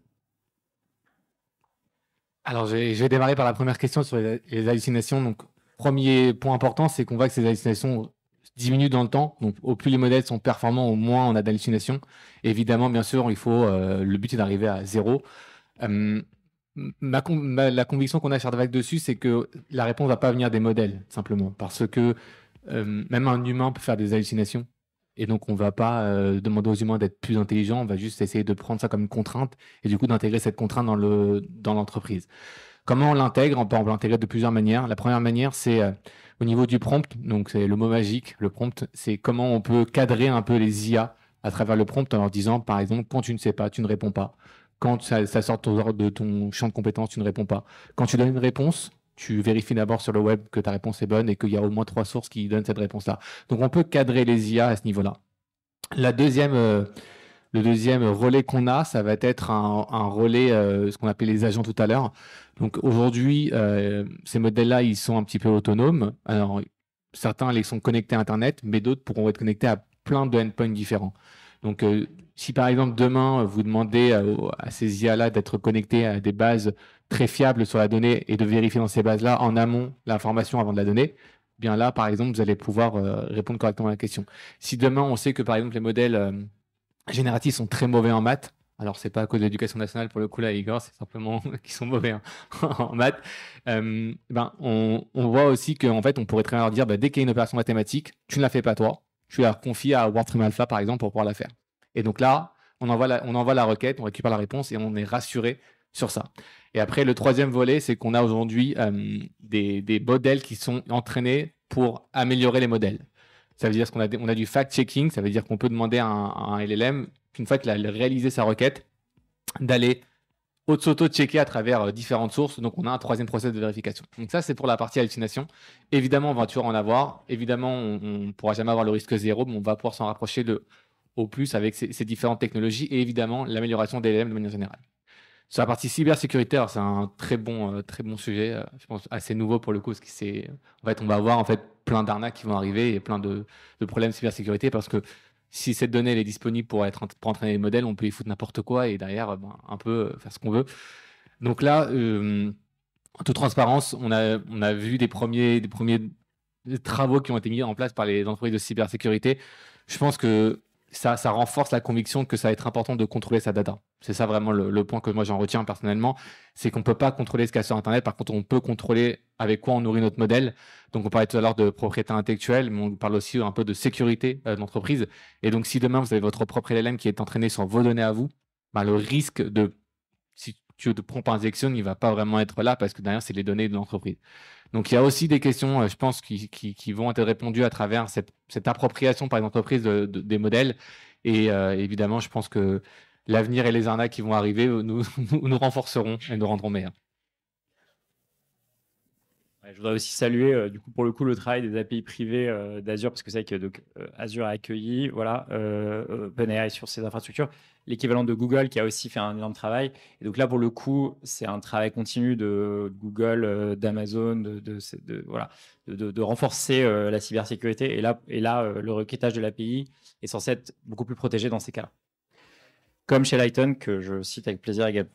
Alors, je vais démarrer par la première question sur les hallucinations. Donc, premier point important, c'est qu'on voit que ces hallucinations diminuent dans le temps. Donc, au plus les modèles sont performants, au moins on a d'hallucinations. Évidemment, bien sûr, le but est d'arriver à 0. La conviction qu'on a sur Vague dessus, c'est que la réponse ne va pas venir des modèles, simplement. Parce que même un humain peut faire des hallucinations. Et donc, on ne va pas demander aux humains d'être plus intelligents, on va juste essayer de prendre ça comme une contrainte et du coup d'intégrer cette contrainte dans l'entreprise. Comment on l'intègre? On peut l'intégrer de plusieurs manières. La première manière, c'est au niveau du prompt, donc c'est le mot magique, le prompt, c'est comment on peut cadrer un peu les IA à travers le prompt en leur disant, par exemple, quand tu ne sais pas, tu ne réponds pas. Quand ça sort de ton champ de compétences, tu ne réponds pas. Quand tu donnes une réponse, tu vérifies d'abord sur le web que ta réponse est bonne et qu'il y a au moins 3 sources qui donnent cette réponse-là. Donc, on peut cadrer les IA à ce niveau-là. Le deuxième relais qu'on a, ça va être un relais, ce qu'on appelait les agents tout à l'heure. Donc, aujourd'hui, ces modèles-là, ils sont un petit peu autonomes. Alors, certains les sont connectés à Internet, mais d'autres pourront être connectés à plein de endpoints différents. Donc, si par exemple, demain, vous demandez à ces IA-là d'être connectés à des bases très fiables sur la donnée et de vérifier dans ces bases-là en amont l'information avant de la donner, bien là, par exemple, vous allez pouvoir répondre correctement à la question. Si demain, on sait que, par exemple, les modèles génératifs sont très mauvais en maths, alors c'est pas à cause de l'éducation nationale pour le coup là, Igor, c'est simplement qu'ils sont mauvais en maths, on voit aussi qu'en fait, on pourrait très bien leur dire, dès qu'il y a une opération mathématique, tu ne la fais pas toi, tu la confies à WordFrame Alpha, par exemple, pour pouvoir la faire. Et donc là, on envoie la requête, on récupère la réponse et on est rassuré sur ça. Et après, le troisième volet, c'est qu'on a aujourd'hui des modèles qui sont entraînés pour améliorer les modèles. Ça veut dire qu'on a du fact-checking, ça veut dire qu'on peut demander à un LLM, qu'une fois qu'il a réalisé sa requête, d'aller s'auto-checker à travers différentes sources. Donc, on a un troisième process de vérification. Donc, ça, c'est pour la partie hallucination. Évidemment, on va toujours en avoir. Évidemment, on ne pourra jamais avoir le risque 0, mais on va pouvoir s'en rapprocher au plus avec ces différentes technologies et évidemment l'amélioration des LLM de manière générale. Sur la partie cybersécurité, c'est un très bon sujet, je pense assez nouveau pour le coup, parce que on va avoir en fait plein d'arnaques qui vont arriver et plein de problèmes de cybersécurité parce que si cette donnée elle est disponible pour entraîner les modèles, on peut y foutre n'importe quoi et derrière un peu faire ce qu'on veut. Donc là, en toute transparence, on a vu des premiers travaux qui ont été mis en place par les entreprises de cybersécurité. Je pense que ça renforce la conviction que ça va être important de contrôler sa data. C'est ça vraiment le point que moi j'en retiens personnellement, c'est qu'on ne peut pas contrôler ce qu'il y a sur Internet, par contre on peut contrôler avec quoi on nourrit notre modèle. Donc on parlait tout à l'heure de propriété intellectuelle, mais on parle aussi un peu de sécurité de l'entreprise. Et donc si demain vous avez votre propre LLM qui est entraîné sur vos données à vous, le risque si tu veux de prompt injection, il ne va pas vraiment être là parce que derrière c'est les données de l'entreprise. Donc il y a aussi des questions, je pense, qui vont être répondues à travers cette appropriation par les entreprises des modèles. Et évidemment, je pense que l'avenir et les arnaques qui vont arriver nous renforceront et nous rendront meilleurs. Je voudrais aussi saluer, du coup, pour le coup, le travail des API privées d'Azure, parce que c'est vrai que Azure a accueilli OpenAI sur ses infrastructures, l'équivalent de Google qui a aussi fait un énorme travail. Et donc là, pour le coup, c'est un travail continu de Google, d'Amazon, de renforcer la cybersécurité. Et là, le requêtage de l'API est censé être beaucoup plus protégé dans ces cas-là. Comme chez Lighton, que je cite avec plaisir également.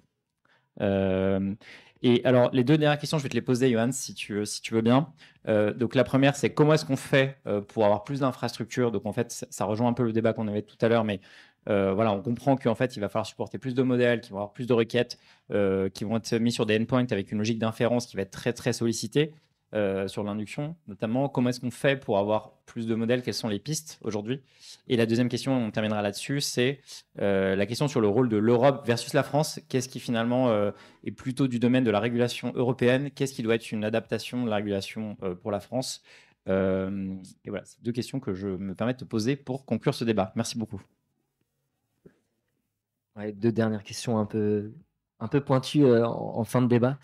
Et alors, les deux dernières questions, je vais te les poser, Johan, si tu veux bien. Donc, la première, c'est comment est-ce qu'on fait pour avoir plus d'infrastructures? Donc, en fait, ça rejoint un peu le débat qu'on avait tout à l'heure, mais on comprend qu'en fait, il va falloir supporter plus de modèles, qui vont avoir plus de requêtes, qui vont être mis sur des endpoints avec une logique d'inférence qui va être très, très sollicitée sur l'induction, notamment. Comment est-ce qu'on fait pour avoir plus de modèles? Quelles sont les pistes aujourd'hui? Et la deuxième question, on terminera là-dessus, c'est la question sur le rôle de l'Europe versus la France. Qu'est-ce qui finalement est plutôt du domaine de la régulation européenne? Qu'est-ce qui doit être une adaptation de la régulation pour la France? Et voilà, c'est deux questions que je me permets de te poser pour conclure ce débat. Merci beaucoup. Ouais, deux dernières questions un peu pointues en fin de débat.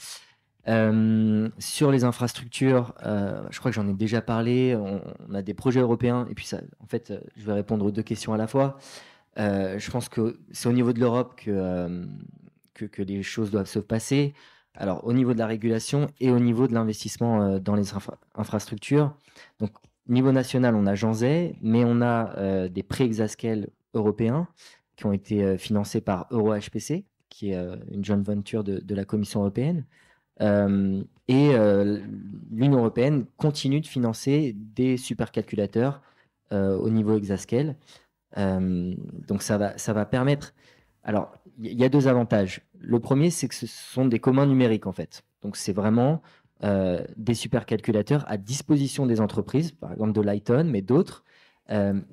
Sur les infrastructures, je crois que j'en ai déjà parlé. On a des projets européens et puis ça, en fait, je vais répondre aux deux questions à la fois. Je pense que c'est au niveau de l'Europe que les choses doivent se passer. Alors, au niveau de la régulation et au niveau de l'investissement dans les infrastructures. Donc, niveau national, on a Janzay, mais on a des prêts exascale européens qui ont été financés par EuroHPC, qui est une joint venture de la Commission européenne. L'Union européenne continue de financer des supercalculateurs au niveau exascale. Donc ça va permettre... Alors, il y a 2 avantages. Le premier, c'est que ce sont des communs numériques, en fait. Donc c'est vraiment des supercalculateurs à disposition des entreprises, par exemple de Lighton, mais d'autres,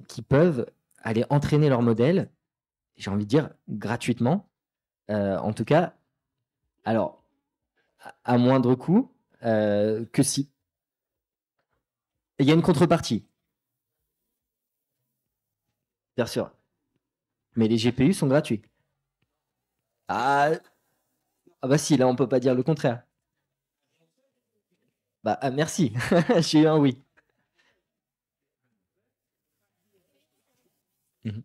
qui peuvent aller entraîner leur modèle, j'ai envie de dire, gratuitement. En tout cas, alors, à moindre coût que si. Il y a une contrepartie. Bien sûr. Mais les GPU sont gratuits. Ah bah si, là, on peut pas dire le contraire. Bah, merci. J'ai eu un oui. Mhm.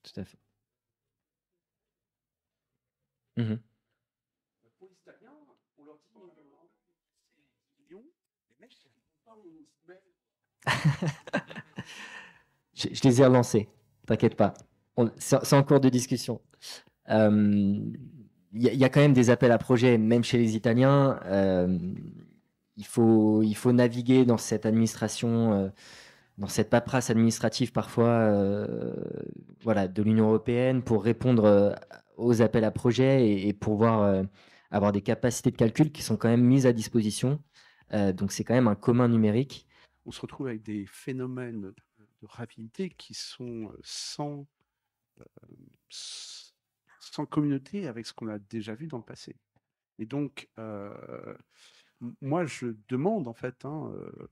Tout à fait. Mhm. Je les ai relancés, t'inquiète pas. C'est en cours de discussion. Il y a quand même des appels à projets, même chez les Italiens. Il faut naviguer dans cette administration, dans cette paperasse administrative parfois voilà, de l'Union européenne pour répondre aux appels à projets et pouvoir avoir des capacités de calcul qui sont quand même mises à disposition. Donc c'est quand même un commun numérique. On se retrouve avec des phénomènes de rapidité qui sont sans communauté avec ce qu'on a déjà vu dans le passé. Et donc, moi, je demande, en fait,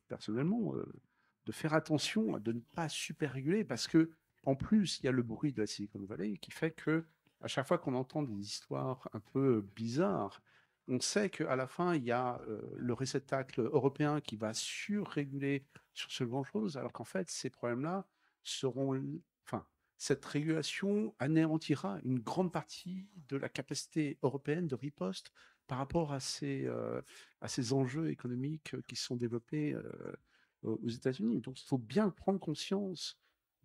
personnellement, de faire attention à de ne pas super réguler parce que, en plus, il y a le bruit de la Silicon Valley qui fait que, à chaque fois qu'on entend des histoires un peu bizarres, on sait qu'à la fin, il y a le réceptacle européen qui va surréguler sur ce genre de choses, alors qu'en fait, ces problèmes-là seront... Enfin, cette régulation anéantira une grande partie de la capacité européenne de riposte par rapport à ces enjeux économiques qui sont développés aux États-Unis. Donc, il faut bien prendre conscience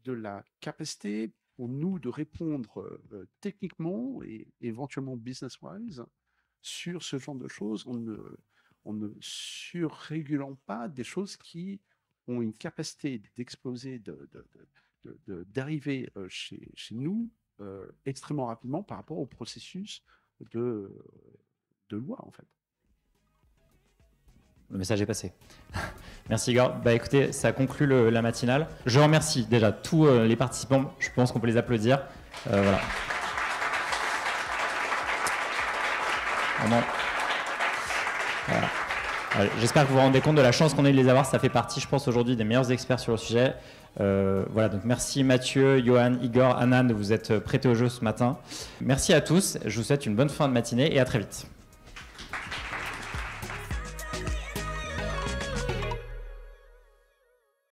de la capacité pour nous de répondre techniquement et éventuellement business-wise sur ce genre de choses, en ne surrégulant pas des choses qui ont une capacité d'exploser, d'arriver chez nous extrêmement rapidement par rapport au processus de loi, en fait. Le message est passé. Merci Igor. Bah écoutez, ça conclut la matinale. Je remercie déjà tous les participants. Je pense qu'on peut les applaudir. Voilà. Vraiment. Voilà. J'espère que vous vous rendez compte de la chance qu'on a eu de les avoir. Ça fait partie, je pense, aujourd'hui des meilleurs experts sur le sujet. Voilà, donc merci Mathieu, Johan, Igor, Anand de vous être prêtés au jeu ce matin. Merci à tous. Je vous souhaite une bonne fin de matinée et à très vite.